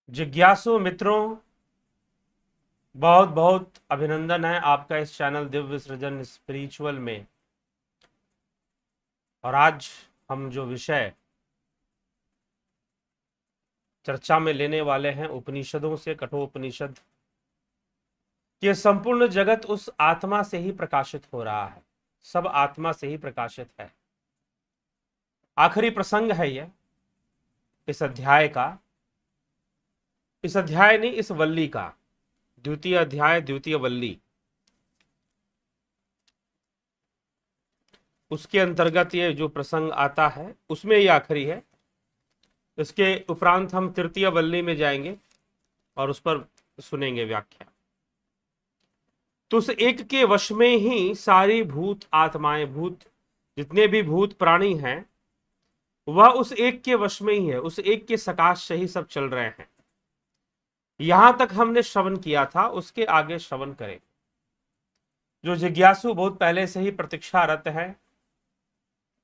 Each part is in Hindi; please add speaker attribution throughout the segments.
Speaker 1: जिज्ञासु मित्रों, बहुत बहुत अभिनंदन है आपका इस चैनल दिव्य सृजन स्पिरिचुअल में। और आज हम जो विषय चर्चा में लेने वाले हैं उपनिषदों से कठोपनिषद ये संपूर्ण जगत उस आत्मा से ही प्रकाशित हो रहा है। सब आत्मा से ही प्रकाशित है। आखिरी प्रसंग है यह इस अध्याय का, इस अध्याय नहीं, इस वल्ली का द्वितीय अध्याय, द्वितीय वल्ली। उसके अंतर्गत ये जो प्रसंग आता है उसमें ये आखिरी है। इसके उपरांत हम तृतीय वल्ली में जाएंगे और उस पर सुनेंगे व्याख्या। तो उस एक के वश में ही सारी भूत आत्माएं, भूत जितने भी भूत प्राणी हैं वह उस एक के वश में ही है। उस एक के सकाश से ही सब चल रहे हैं। यहां तक हमने श्रवण किया था, उसके आगे श्रवण करें। जो जिज्ञासु बहुत पहले से ही प्रतीक्षारत है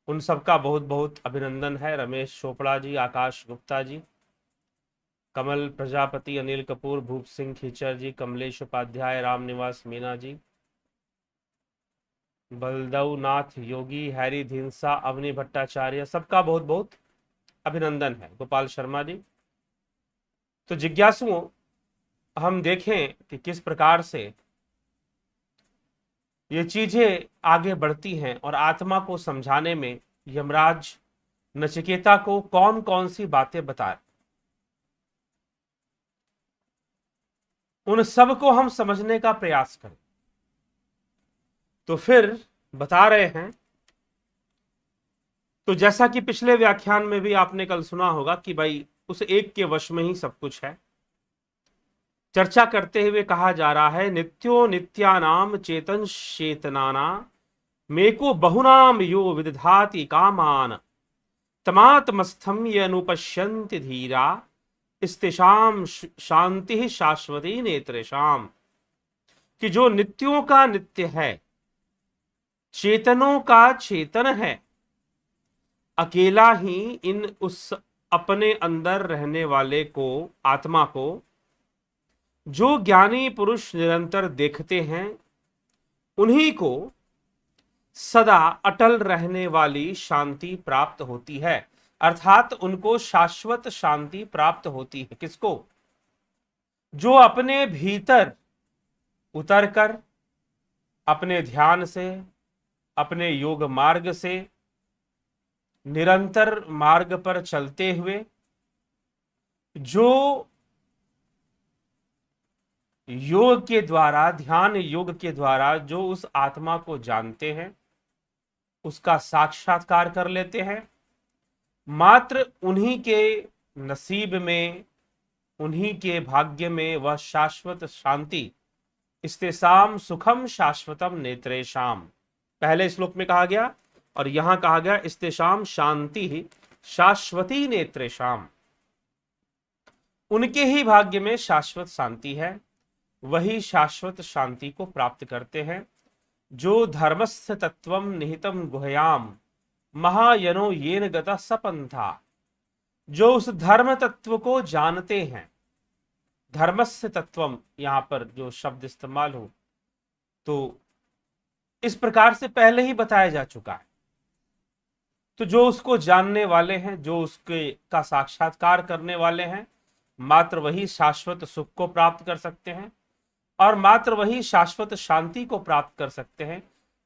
Speaker 1: उन सबका बहुत बहुत अभिनंदन है। रमेश चोपड़ा जी, आकाश गुप्ता जी, कमल प्रजापति, अनिल कपूर, भूप सिंह खीचर जी, कमलेश उपाध्याय, रामनिवास मीना जी, बलदव नाथ योगी, हैरी धिंसा, अवनी भट्टाचार्य, सबका बहुत बहुत अभिनंदन है। गोपाल शर्मा जी। तो जिज्ञासुओं, हम देखें कि किस प्रकार से ये चीजें आगे बढ़ती हैं और आत्मा को समझाने में यमराज नचिकेता को कौन कौन सी बातें बताए, उन सब को हम समझने का प्रयास करें। तो फिर बता रहे हैं, तो जैसा कि पिछले व्याख्यान में भी आपने कल सुना होगा कि भाई उस एक के वश में ही सब कुछ है। चर्चा करते हुए कहा जा रहा है, नित्यो नित्यानाम चेतन चेतनाना मेको बहुनाम यो विदधाति कामान तमात्मस्थम ये अनुपश्यन्ति धीरा स्तेषाम शांति शाश्वती नेत्रेषाम। कि जो नित्यों का नित्य है, चेतनों का चेतन है, अकेला ही इन उस अपने अंदर रहने वाले को, आत्मा को, जो ज्ञानी पुरुष निरंतर देखते हैं उन्हीं को सदा अटल रहने वाली शांति प्राप्त होती है। अर्थात उनको शाश्वत शांति प्राप्त होती है। किसको? जो अपने भीतर उतरकर अपने ध्यान से, अपने योग मार्ग से निरंतर मार्ग पर चलते हुए जो योग के द्वारा, ध्यान योग के द्वारा जो उस आत्मा को जानते हैं, उसका साक्षात्कार कर लेते हैं, मात्र उन्हीं के नसीब में, उन्हीं के भाग्य में वह शाश्वत शांति, स्तेषाम सुखम शाश्वतम नेत्रेषाम, पहले श्लोक में कहा गया और यहां कहा गया स्तेषाम शांति शाश्वती नेत्रेषाम, उनके ही भाग्य में शाश्वत शांति है। वही शाश्वत शांति को प्राप्त करते हैं जो धर्मस्य तत्वम निहितम गुह्याम महायनो येन गतः सपंथा, जो उस धर्म तत्व को जानते हैं। धर्मस्य तत्वम, यहां पर जो शब्द इस्तेमाल हो तो इस प्रकार से पहले ही बताया जा चुका है। तो जो उसको जानने वाले हैं, जो उसके का साक्षात्कार करने वाले हैं, मात्र वही शाश्वत सुख को प्राप्त कर सकते हैं और मात्र वही शाश्वत शांति को प्राप्त कर सकते हैं।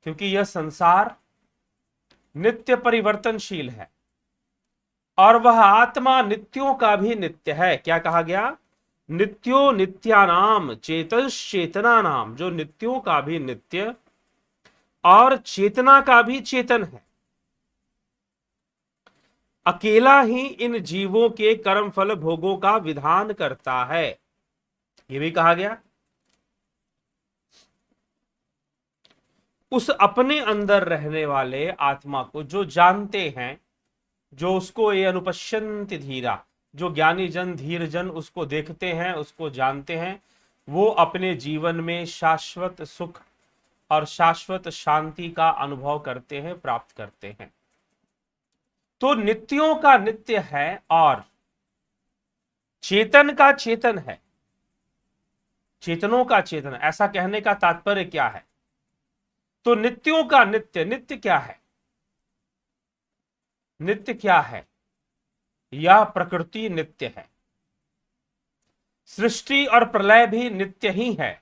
Speaker 1: क्योंकि यह संसार नित्य परिवर्तनशील है और वह आत्मा नित्यों का भी नित्य है। क्या कहा गया? नित्यो नित्यानाम चेतना नाम, जो नित्यों का भी नित्य और चेतना का भी चेतन है। अकेला ही इन जीवों के कर्म फल भोगों का विधान करता है, यह भी कहा गया। उस अपने अंदर रहने वाले आत्मा को जो जानते हैं, जो उसको ये अनुपश्यन्ति धीरा, जो ज्ञानी जन, धीर जन उसको देखते हैं, उसको जानते हैं, वो अपने जीवन में शाश्वत सुख और शाश्वत शांति का अनुभव करते हैं, प्राप्त करते हैं। तो नित्यों का नित्य है और चेतन का चेतन है, चेतनों का चेतन, ऐसा कहने का तात्पर्य क्या है? तो नित्यों का नित्य, नित्य क्या है? नित्य क्या है? यह प्रकृति नित्य है, सृष्टि और प्रलय भी नित्य ही है।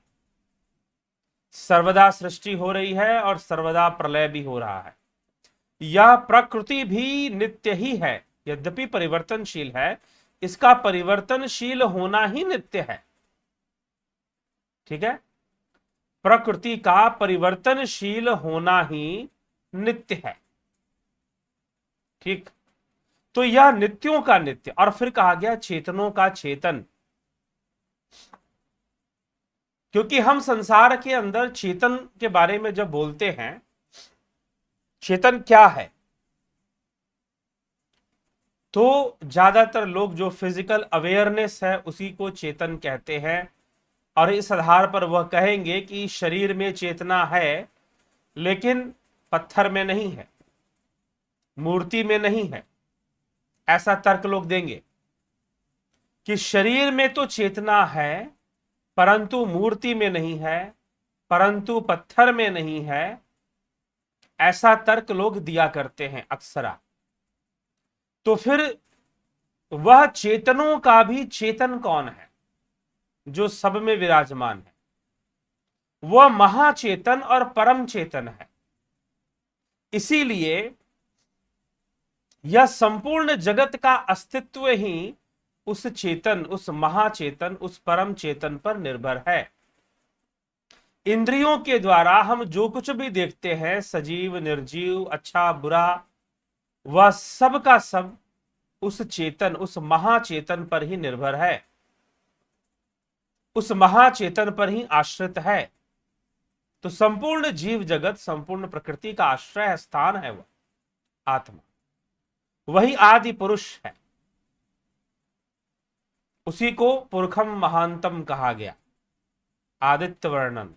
Speaker 1: सर्वदा सृष्टि हो रही है और सर्वदा प्रलय भी हो रहा है। यह प्रकृति भी नित्य ही है, यद्यपि परिवर्तनशील है, इसका परिवर्तनशील होना ही नित्य है। ठीक है, प्रकृति का परिवर्तनशील होना ही नित्य है। ठीक, तो यह नित्यों का नित्य, और फिर कहा गया चेतनों का चेतन, क्योंकि हम संसार के अंदर चेतन के बारे में जब बोलते हैं, चेतन क्या है, तो ज्यादातर लोग जो फिजिकल अवेयरनेस है उसी को चेतन कहते हैं, और इस आधार पर वह कहेंगे कि शरीर में चेतना है लेकिन पत्थर में नहीं है, मूर्ति में नहीं है। ऐसा तर्क लोग देंगे कि शरीर में तो चेतना है परंतु मूर्ति में नहीं है, परंतु पत्थर में नहीं है। ऐसा तर्क लोग दिया करते हैं अक्सरा। तो फिर वह चेतनों का भी चेतन कौन है जो सब में विराजमान है? वह महाचेतन और परम चेतन है। इसीलिए यह संपूर्ण जगत का अस्तित्व ही उस चेतन, उस महाचेतन, उस परम चेतन पर निर्भर है। इंद्रियों के द्वारा हम जो कुछ भी देखते हैं, सजीव निर्जीव, अच्छा बुरा, वह सब का सब उस चेतन, उस महाचेतन पर ही निर्भर है, उस महाचेतन पर ही आश्रित है। तो संपूर्ण जीव जगत, संपूर्ण प्रकृति का आश्रय स्थान है वह आत्मा, वही आदि पुरुष है। उसी को पुरखम महांतम कहा गया। आदित्य वर्णन,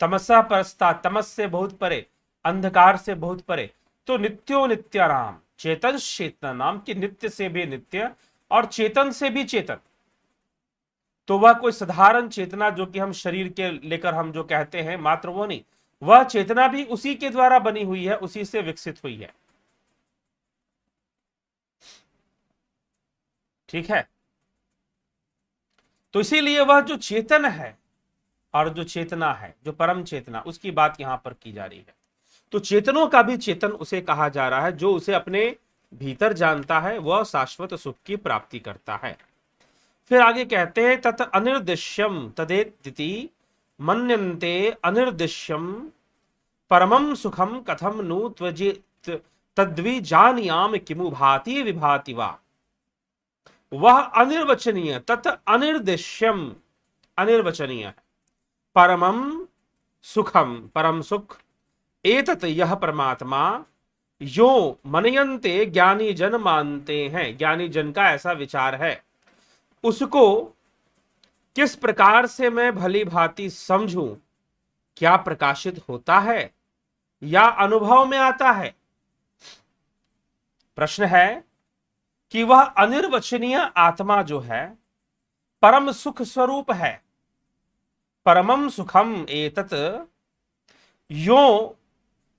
Speaker 1: तमसा परस्ता, तमस से बहुत परे, अंधकार से बहुत परे। तो नित्यो नित्यानाम, चेतन चेतना नाम, कि नित्य से भी नित्य और चेतन से भी चेतन। तो वह कोई साधारण चेतना जो कि हम शरीर के लेकर हम जो कहते हैं मात्र वो नहीं, वह चेतना भी उसी के द्वारा बनी हुई है, उसी से विकसित हुई है। ठीक है, तो इसीलिए वह जो चेतन है और जो चेतना है, जो परम चेतना, उसकी बात यहां पर की जा रही है। तो चेतनों का भी चेतन उसे कहा जा रहा है जो उसे अपने भीतर जानता है, वह शाश्वत सुख की प्राप्ति करता है। फिर आगे कहते हैं तत् अनिर्दिश्यम तदेति मन्यन्ते अनिर्दिश्यम परमं सुखम कथम नु त्वजित तद्विजानियाम किमु भाति विभाति वा। वह अनिर्वचनीय, तत् अनिर्दिश्यम, अनिर्वचनीय है, परमं सुखम, परम सुख, एतत् यह परमात्मा, यो मनयन्ते, ज्ञानी जन मानते हैं, ज्ञानी जन का ऐसा विचार है, उसको किस प्रकार से मैं भली भांति समझूं? क्या प्रकाशित होता है या अनुभव में आता है? प्रश्न है कि वह अनिर्वचनीय आत्मा जो है परम सुख स्वरूप है। परमम सुखम एतत्, यो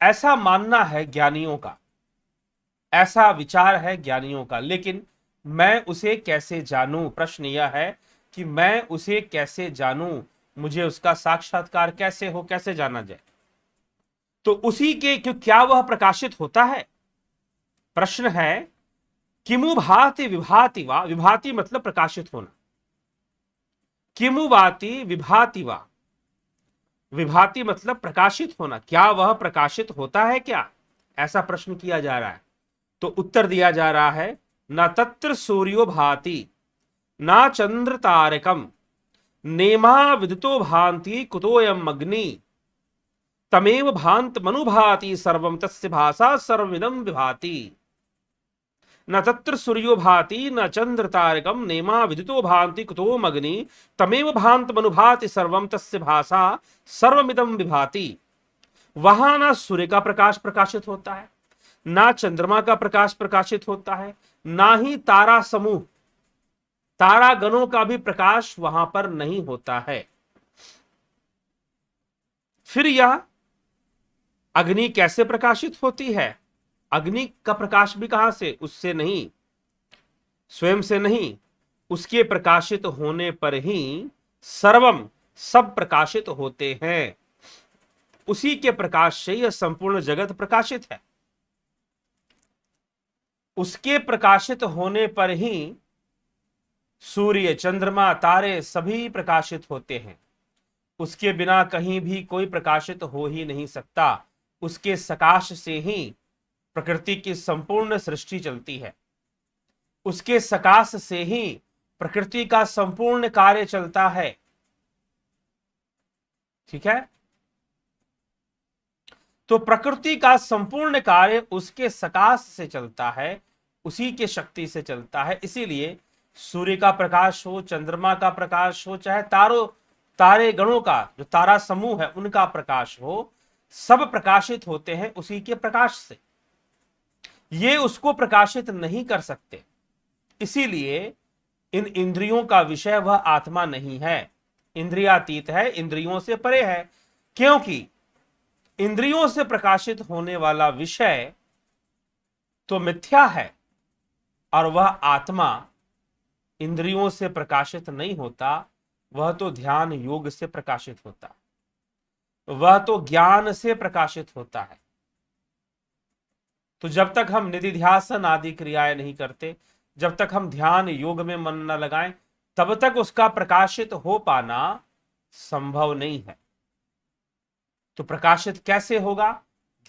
Speaker 1: ऐसा मानना है ज्ञानियों का, ऐसा विचार है ज्ञानियों का, लेकिन मैं उसे कैसे जानूं? प्रश्न यह है कि मैं उसे कैसे जानूं, मुझे उसका साक्षात्कार कैसे हो, कैसे जाना जाए? तो उसी के क्या वह प्रकाशित होता है? प्रश्न है किमु भाति विभाति वा, विभाति मतलब प्रकाशित होना, किमु भाति विभाति वा, विभाति मतलब प्रकाशित होना, क्या वह प्रकाशित होता है क्या? ऐसा प्रश्न किया जा रहा है। तो उत्तर दिया जा रहा है न तत्र सूर्यो भाति न चंद्र तारकम नेमा विदितो भांति कुतोयम अग्नि तमेव भांत मनुभाति सर्वम तस्य भाषा सर्वमिदं विभाति। न तत्र सूर्यो भाति न चंद्र तारकम नेमा विदितो भांति कुतोम अग्नि तमेव भांत मनुभाति सर्वम तस्य भाषा सर्वमिदं विभाति। वहां ना सूर्य का प्रकाश प्रकाशित होता है, ना चंद्रमा का प्रकाश प्रकाशित होता है, ना ही तारा समूह तारागणों का भी प्रकाश वहां पर नहीं होता है। फिर यह अग्नि कैसे प्रकाशित होती है? अग्नि का प्रकाश भी कहां से? उससे नहीं, स्वयं से नहीं, उसके प्रकाशित होने पर ही सर्वम, सब प्रकाशित होते हैं। उसी के प्रकाश से यह संपूर्ण जगत प्रकाशित है। उसके प्रकाशित होने पर ही सूर्य, चंद्रमा, तारे सभी प्रकाशित होते हैं। उसके बिना कहीं भी कोई प्रकाशित हो ही नहीं सकता। उसके सकाश से ही प्रकृति की संपूर्ण सृष्टि चलती है। उसके सकाश से ही प्रकृति का संपूर्ण कार्य चलता है। ठीक है, तो प्रकृति का संपूर्ण कार्य उसके सकाश से चलता है, उसी के शक्ति से चलता है। इसीलिए सूर्य का प्रकाश हो, चंद्रमा का प्रकाश हो, चाहे तारे गणों का जो तारा समूह है उनका प्रकाश हो, सब प्रकाशित होते हैं उसी के प्रकाश से। ये उसको प्रकाशित नहीं कर सकते। इसीलिए इन इंद्रियों का विषय वह आत्मा नहीं है, इंद्रियातीत है, इंद्रियों से परे है। क्योंकि इंद्रियों से प्रकाशित होने वाला विषय तो मिथ्या है, और वह आत्मा इंद्रियों से प्रकाशित नहीं होता, वह तो ध्यान योग से प्रकाशित होता, वह तो ज्ञान से प्रकाशित होता है। तो जब तक हम निधिध्यासन आदि क्रियाएं नहीं करते, जब तक हम ध्यान योग में मन न लगाएं, तब तक उसका प्रकाशित हो पाना संभव नहीं है। तो प्रकाशित कैसे होगा?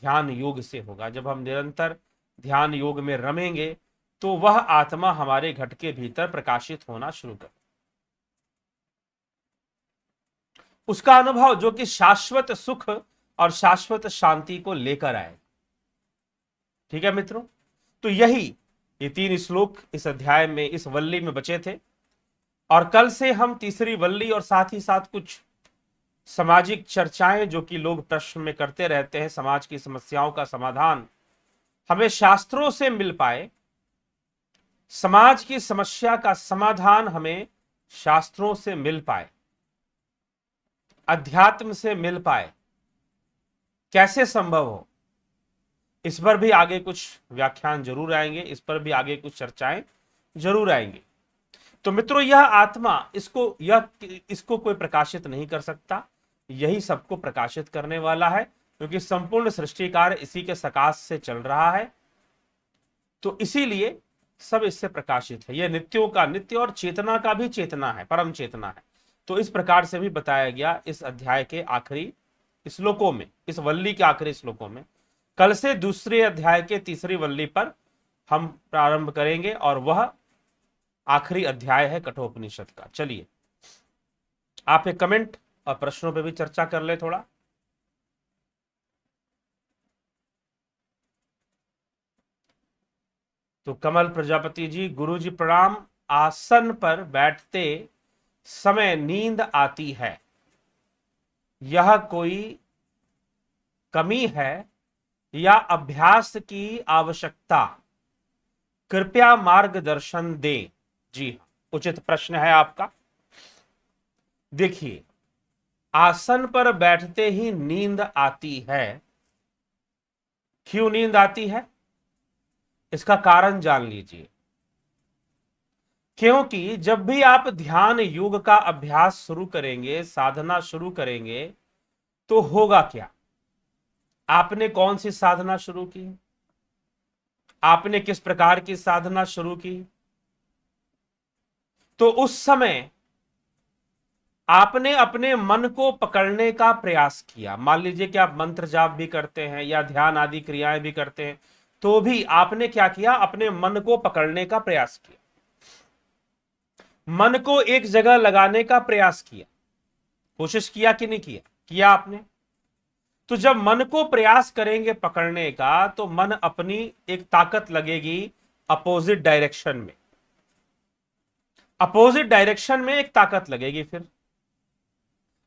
Speaker 1: ध्यान योग से होगा। जब हम निरंतर ध्यान योग में रमेंगे तो वह आत्मा हमारे घट के भीतर प्रकाशित होना शुरू कर, उसका अनुभव जो कि शाश्वत सुख और शाश्वत शांति को लेकर आए। ठीक है मित्रों, तो यही ये 3 श्लोक इस अध्याय में, इस वल्ली में बचे थे। और कल से हम तीसरी वल्ली और साथ ही साथ कुछ सामाजिक चर्चाएं जो कि लोग प्रश्न में करते रहते हैं, समाज की समस्याओं का समाधान हमें शास्त्रों से मिल पाए, समाज की समस्या का समाधान हमें शास्त्रों से मिल पाए, अध्यात्म से मिल पाए, कैसे संभव हो, इस पर भी आगे कुछ व्याख्यान जरूर आएंगे, इस पर भी आगे कुछ चर्चाएं जरूर आएंगी। तो मित्रों, यह आत्मा, इसको कोई प्रकाशित नहीं कर सकता, यही सबको प्रकाशित करने वाला है, क्योंकि संपूर्ण सृष्टि कार्य इसी के सकाश से चल रहा है। तो इसीलिए सब इससे प्रकाशित है। यह नित्यों का नित्य और चेतना का भी चेतना है, परम चेतना है। तो इस प्रकार से भी बताया गया इस अध्याय के आखिरी श्लोकों में, इस वल्ली के आखिरी श्लोकों में। कल से दूसरे अध्याय के तीसरी वल्ली पर हम प्रारंभ करेंगे, और वह आखिरी अध्याय है कठोपनिषद का। चलिए, आप एक कमेंट और प्रश्नों पे भी चर्चा कर ले थोड़ा। तो कमल प्रजापति जी, गुरु जी प्रणाम। आसन पर बैठते समय नींद आती है, यह कोई कमी है या अभ्यास की आवश्यकता? कृपया मार्गदर्शन दें। जी हाँ, उचित प्रश्न है आपका। देखिए, आसन पर बैठते ही नींद आती है। क्यों नींद आती है, इसका कारण जान लीजिए। क्योंकि जब भी आप ध्यान योग का अभ्यास शुरू करेंगे, साधना शुरू करेंगे, तो होगा क्या? आपने कौन सी साधना शुरू की, आपने किस प्रकार की साधना शुरू की, तो उस समय आपने अपने मन को पकड़ने का प्रयास किया। मान लीजिए कि आप मंत्र जाप भी करते हैं या ध्यान आदि क्रियाएं भी करते हैं, तो भी आपने क्या किया? अपने मन को पकड़ने का प्रयास किया, मन को एक जगह लगाने का प्रयास किया। कोशिश किया कि नहीं किया? किया आपने। तो जब मन को प्रयास करेंगे पकड़ने का, तो मन अपनी एक ताकत लगेगी अपोजिट डायरेक्शन में, अपोजिट डायरेक्शन में एक ताकत लगेगी फिर।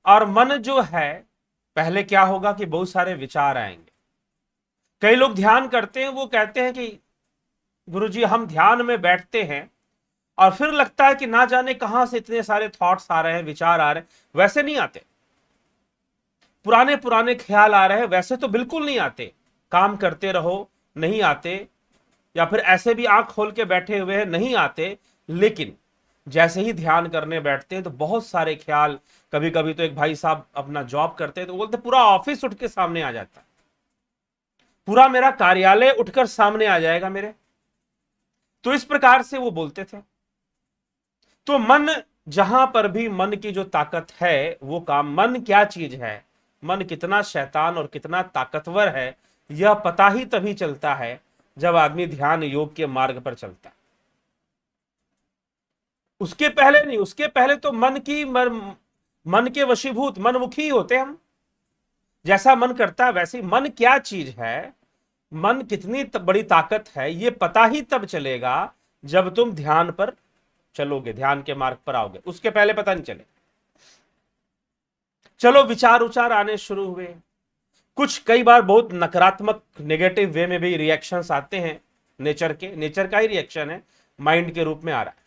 Speaker 1: और मन जो है, पहले क्या होगा कि बहुत सारे विचार आएंगे। कई लोग ध्यान करते हैं, वो कहते हैं कि गुरुजी हम ध्यान में बैठते हैं और फिर लगता है कि ना जाने कहां से इतने सारे थॉट्स आ रहे हैं, विचार आ रहे हैं। वैसे नहीं आते। पुराने पुराने ख्याल आ रहे हैं, वैसे तो बिल्कुल नहीं आते। काम करते रहो, नहीं आते। या फिर ऐसे भी आंख खोल के बैठे हुए हैं, नहीं आते। लेकिन जैसे ही ध्यान करने बैठते हैं तो बहुत सारे ख्याल। कभी कभी तो एक भाई साहब अपना जॉब करते हैं तो बोलते पूरा ऑफिस उठ के सामने आ जाता है, पूरा मेरा कार्यालय उठकर सामने आ जाएगा मेरे। तो इस प्रकार से वो बोलते थे। तो मन, जहां पर भी मन की जो ताकत है वो काम, मन क्या चीज है, मन कितना शैतान और कितना ताकतवर है, यह पता ही तभी चलता है जब आदमी ध्यान योग के मार्ग पर चलता है। उसके पहले नहीं, उसके पहले तो मन के वशीभूत, मनमुखी होते हम। जैसा मन करता है वैसे ही। मन क्या चीज है, मन कितनी बड़ी ताकत है, ये पता ही तब चलेगा जब तुम ध्यान पर चलोगे, ध्यान के मार्ग पर आओगे। उसके पहले पता नहीं चले। चलो, विचार उचार आने शुरू हुए। कुछ कई बार बहुत नकारात्मक, नेगेटिव वे में भी रिएक्शंस आते हैं। नेचर का ही रिएक्शन है, माइंड के रूप में आ रहा है।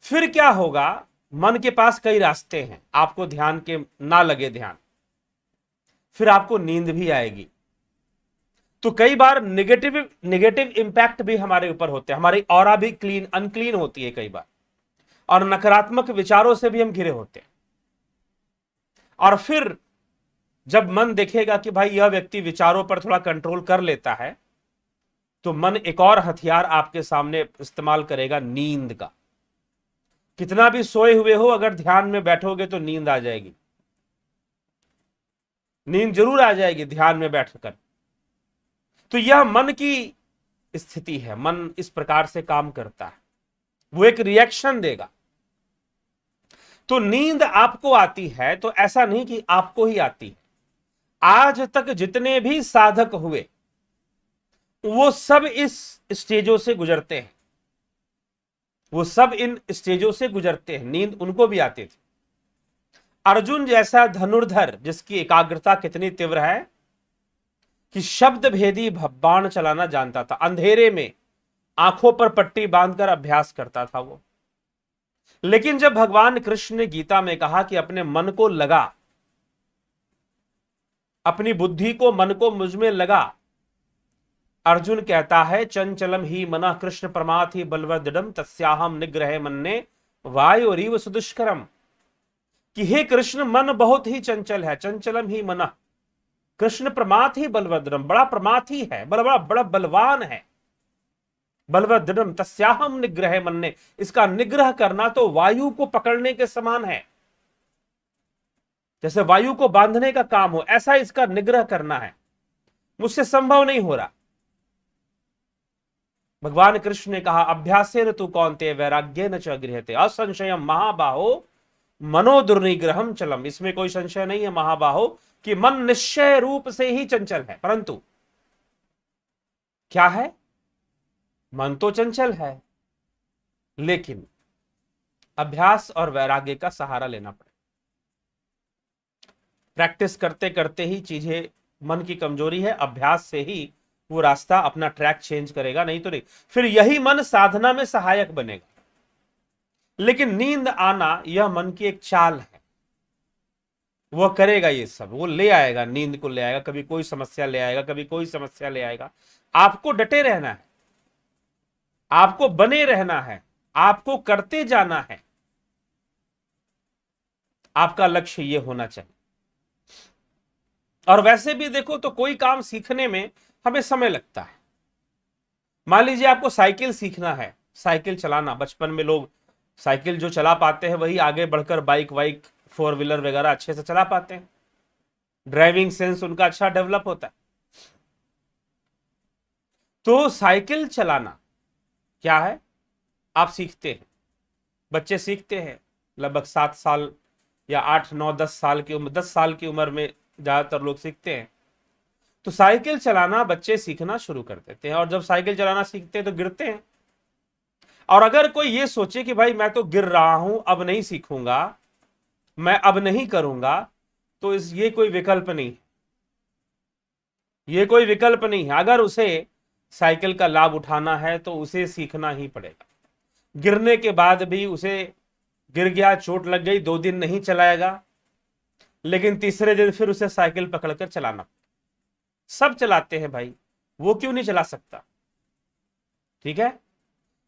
Speaker 1: फिर क्या होगा, मन के पास कई रास्ते हैं आपको ध्यान के ना लगे ध्यान। फिर आपको नींद भी आएगी। तो कई बार नेगेटिव इंपैक्ट भी हमारे ऊपर होते हैं, हमारी ऑरा भी अनक्लीन होती है कई बार, और नकारात्मक विचारों से भी हम घिरे होते हैं। और फिर जब मन देखेगा कि भाई यह व्यक्ति विचारों पर थोड़ा कंट्रोल कर लेता है, तो मन एक और हथियार आपके सामने इस्तेमाल करेगा, नींद का। कितना भी सोए हुए हो, अगर ध्यान में बैठोगे तो नींद आ जाएगी। नींद जरूर आ जाएगी ध्यान में बैठकर। तो यह मन की स्थिति है। मन इस प्रकार से काम करता है, वो एक रिएक्शन देगा। तो नींद आपको आती है तो ऐसा नहीं कि आपको ही आती है। आज तक जितने भी साधक हुए वो सब इस स्टेजों से गुजरते हैं, वो सब इन स्टेजों से गुजरते हैं। नींद उनको भी आती थी। अर्जुन जैसा धनुर्धर जिसकी एकाग्रता कितनी तीव्र है कि शब्द भेदी बाण चलाना जानता था, अंधेरे में आंखों पर पट्टी बांधकर अभ्यास करता था वो। लेकिन जब भगवान कृष्ण ने गीता में कहा कि अपने मन को लगा, अपनी बुद्धि को, मन को मुझ में लगा, अर्जुन कहता है चंचलम ही मना कृष्ण प्रमाथि बलवदृढ़ तस्याहम निग्रहे मन्ने वायुरीव सुदुष्करम। कि हे कृष्ण, मन बहुत ही चंचल है। चंचलम ही मना, कृष्ण प्रमाथि बलवदृढ़, बड़ा प्रमाथी है, बड़ा बलवान है। बलवदृढ़ तस्याहम निग्रहे मन्ने, इसका निग्रह करना तो वायु को पकड़ने के समान है। जैसे वायु को बांधने का काम हो, ऐसा इसका निग्रह करना है। मुझसे संभव नहीं हो रहा। भगवान कृष्ण ने कहा अभ्यासेन तु कौन्तेय वैराग्येन च गृह्यते असंशयम महाबाहो मनो दुर्निग्रहम चलम। इसमें कोई संशय नहीं है महाबाहो कि मन निश्चय रूप से ही चंचल है। परंतु क्या है, मन तो चंचल है, लेकिन अभ्यास और वैराग्य का सहारा लेना पड़े। प्रैक्टिस करते करते ही चीजें, मन की कमजोरी है, अभ्यास से ही वो रास्ता अपना ट्रैक चेंज करेगा, नहीं तो नहीं। फिर यही मन साधना में सहायक बनेगा। लेकिन नींद आना यह मन की एक चाल है। वह करेगा ये सब, वो ले आएगा, नींद को ले आएगा, कभी कोई समस्या ले आएगा, कभी कोई समस्या ले आएगा। आपको डटे रहना है, आपको बने रहना है, आपको करते जाना है। आपका लक्ष्य यह होना चाहिए। और वैसे भी देखो तो कोई काम सीखने में हमें समय लगता है। मान लीजिए आपको साइकिल सीखना है, साइकिल चलाना। बचपन में लोग साइकिल जो चला पाते हैं वही आगे बढ़कर बाइक वाइक, फोर व्हीलर वगैरह अच्छे से चला पाते हैं। ड्राइविंग सेंस उनका अच्छा डेवलप होता है। तो साइकिल चलाना क्या है, आप सीखते हैं, बच्चे सीखते हैं लगभग 7 साल या 8, 9, 10 साल की उम्र, 10 साल की उम्र में ज्यादातर लोग सीखते हैं। तो साइकिल चलाना बच्चे सीखना शुरू कर देते हैं, और जब साइकिल चलाना सीखते हैं तो गिरते हैं। और अगर कोई ये सोचे कि भाई मैं तो गिर रहा हूं, अब नहीं सीखूंगा, मैं अब नहीं करूंगा, तो ये कोई विकल्प नहीं है। ये कोई विकल्प नहीं है। अगर उसे साइकिल का लाभ उठाना है तो उसे सीखना ही पड़ेगा। गिरने के बाद भी उसे गिर गया, चोट लग गई, 2 दिन नहीं चलाएगा, लेकिन तीसरे दिन फिर उसे साइकिल पकड़कर चलाना। सब चलाते हैं भाई, वो क्यों नहीं चला सकता? ठीक है,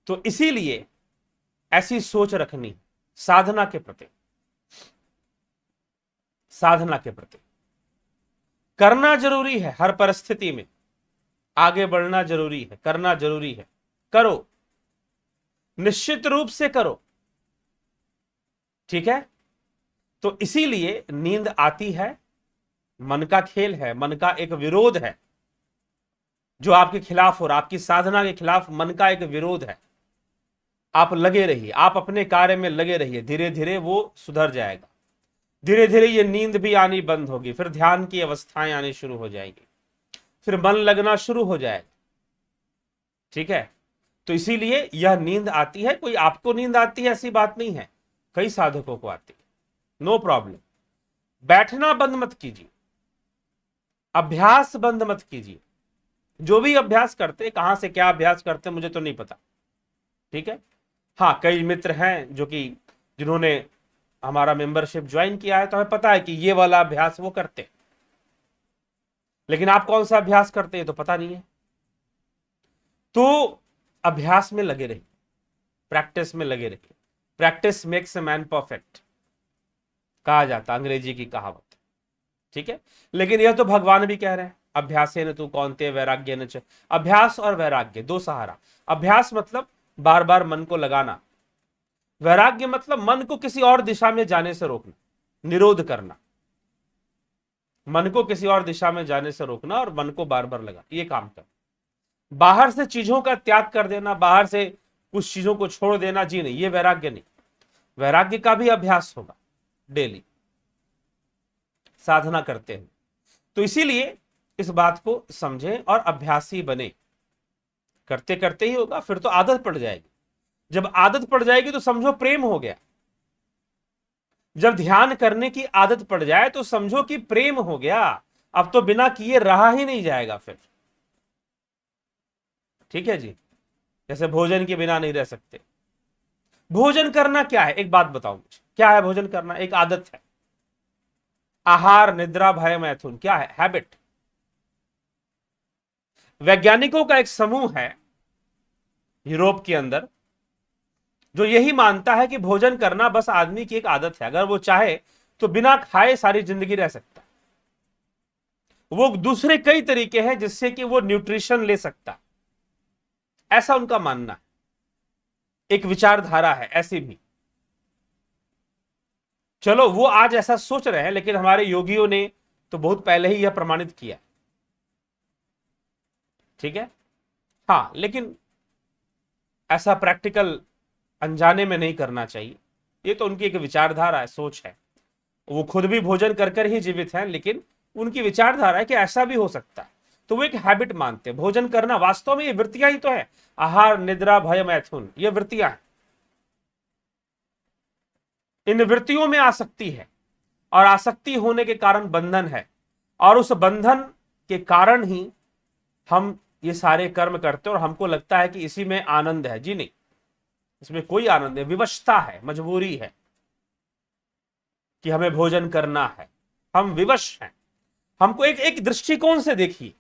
Speaker 1: तो इसीलिए ऐसी सोच रखनी साधना के प्रति, साधना के प्रति करना जरूरी है। हर परिस्थिति में आगे बढ़ना जरूरी है, करना जरूरी है। करो, निश्चित रूप से करो। ठीक है, तो इसीलिए नींद आती है, मन का खेल है, मन का एक विरोध है जो आपके खिलाफ और आपकी साधना के खिलाफ मन का एक विरोध है। आप लगे रहिए, आप अपने कार्य में लगे रहिए, धीरे धीरे वो सुधर जाएगा। धीरे धीरे ये नींद भी आनी बंद होगी, फिर ध्यान की अवस्थाएं आनी शुरू हो जाएगी, फिर मन लगना शुरू हो जाएगा। ठीक है, तो इसीलिए यह नींद आती है, कोई आपको नींद आती है ऐसी बात नहीं है, कई साधकों को आती है, नो प्रॉब्लम। बैठना बंद मत कीजिए, अभ्यास बंद मत कीजिए। जो भी अभ्यास करते, कहां से क्या अभ्यास करते मुझे तो नहीं पता। ठीक है, हाँ कई मित्र हैं जो कि जिन्होंने हमारा मेंबरशिप ज्वाइन किया है, तो हमें पता है कि ये वाला अभ्यास वो करते, लेकिन आप कौन सा अभ्यास करते हैं तो पता नहीं है। तो अभ्यास में लगे रहिए, प्रैक्टिस में लगे रहिए। Practice makes a man perfect कहा जाता, अंग्रेजी की कहावत। ठीक है, लेकिन यह तो भगवान भी कह रहे हैं, अभ्यासेन तु कौन्तेय वैराग्येन च। अभ्यास और वैराग्य दो सहारा। अभ्यास मतलब बार बार मन को लगाना, वैराग्य मतलब मन को किसी और दिशा में जाने से रोकना, निरोध करना, मन को किसी और दिशा में जाने से रोकना और मन को बार बार लगा, ये काम कर। बाहर से चीजों का त्याग कर देना, बाहर से कुछ चीजों को छोड़ देना, जी नहीं, ये वैराग्य नहीं। वैराग्य का भी अभ्यास होगा डेली, साधना करते हैं। तो इसीलिए इस बात को समझें और अभ्यासी बने। करते करते ही होगा, फिर तो आदत पड़ जाएगी। जब आदत पड़ जाएगी तो समझो प्रेम हो गया। जब ध्यान करने की आदत पड़ जाए तो समझो कि प्रेम हो गया, अब तो बिना किए रहा ही नहीं जाएगा फिर। ठीक है जी, जैसे भोजन के बिना नहीं रह सकते। भोजन करना क्या है, एक बात बताओ मुझे, क्या है भोजन करना? एक आदत है। आहार, निद्रा, भय, मैथुन क्या है? हैबिट। वैज्ञानिकों का एक समूह है यूरोप के अंदर जो यही मानता है कि भोजन करना बस आदमी की एक आदत है, अगर वो चाहे तो बिना खाए सारी जिंदगी रह सकता है। वो दूसरे कई तरीके हैं जिससे कि वो न्यूट्रिशन ले सकता, ऐसा उनका मानना है। एक विचारधारा है ऐसी भी। चलो वो आज ऐसा सोच रहे हैं, लेकिन हमारे योगियों ने तो बहुत पहले ही यह प्रमाणित किया। ठीक है, हाँ, लेकिन ऐसा प्रैक्टिकल अनजाने में नहीं करना चाहिए। ये तो उनकी एक विचारधारा है, सोच है। वो खुद भी भोजन कर कर ही जीवित हैं, लेकिन उनकी विचारधारा है कि ऐसा भी हो सकता है, तो वो एक हैबिट मानते हैं। भोजन करना वास्तव में ये वृत्तियां ही तो है, आहार, निद्रा, भय, मैथुन, ये वृत्तियां हैं। इन वृत्तियों में आसक्ति है, और आसक्ति होने के कारण बंधन है, और उस बंधन के कारण ही हम ये सारे कर्म करते हैं और हमको लगता है कि इसी में आनंद है। जी नहीं, इसमें कोई आनंद नहीं, विवशता है, मजबूरी है कि हमें भोजन करना है, हम विवश हैं। हमको एक एक दृष्टिकोण से देखिए।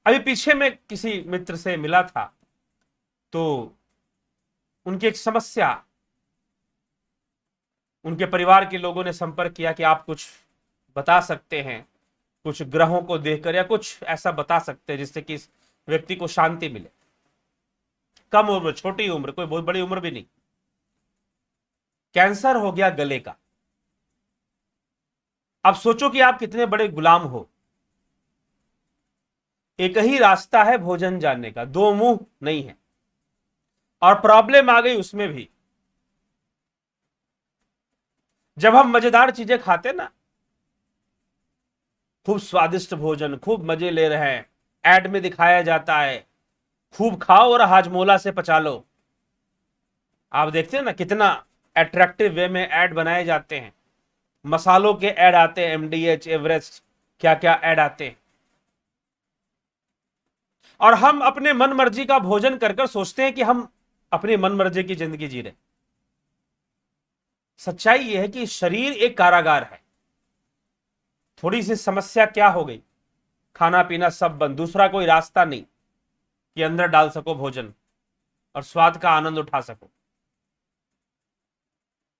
Speaker 1: अभी पीछे में किसी मित्र से मिला था, तो उनकी एक समस्या, उनके परिवार के लोगों ने संपर्क किया कि आप कुछ बता सकते हैं, कुछ ग्रहों को देखकर या कुछ ऐसा बता सकते हैं जिससे कि इस व्यक्ति को शांति मिले। कम उम्र, छोटी उम्र, कोई बहुत बड़ी उम्र भी नहीं, कैंसर हो गया गले का। अब सोचो कि आप कितने बड़े गुलाम हो। एक ही रास्ता है भोजन जानने का, दो मुंह नहीं है, और प्रॉब्लम आ गई उसमें भी। जब हम मजेदार चीजें खाते ना, खूब स्वादिष्ट भोजन, खूब मजे ले रहे हैं, एड में दिखाया जाता है खूब खाओ और हाजमोला से पचा लो। आप देखते हैं ना कितना अट्रैक्टिव वे में एड बनाए जाते हैं, मसालों के ऐड आते हैं, एमडीएच, एवरेस्ट, क्या क्या ऐड आते हैं। और हम अपने मन मर्जी का भोजन कर कर सोचते हैं कि हम अपनी मन मर्जी की जिंदगी जी रहे। सच्चाई यह है कि शरीर एक कारागार है। थोड़ी सी समस्या क्या हो गई, खाना पीना सब बंद, दूसरा कोई रास्ता नहीं कि अंदर डाल सको भोजन और स्वाद का आनंद उठा सको।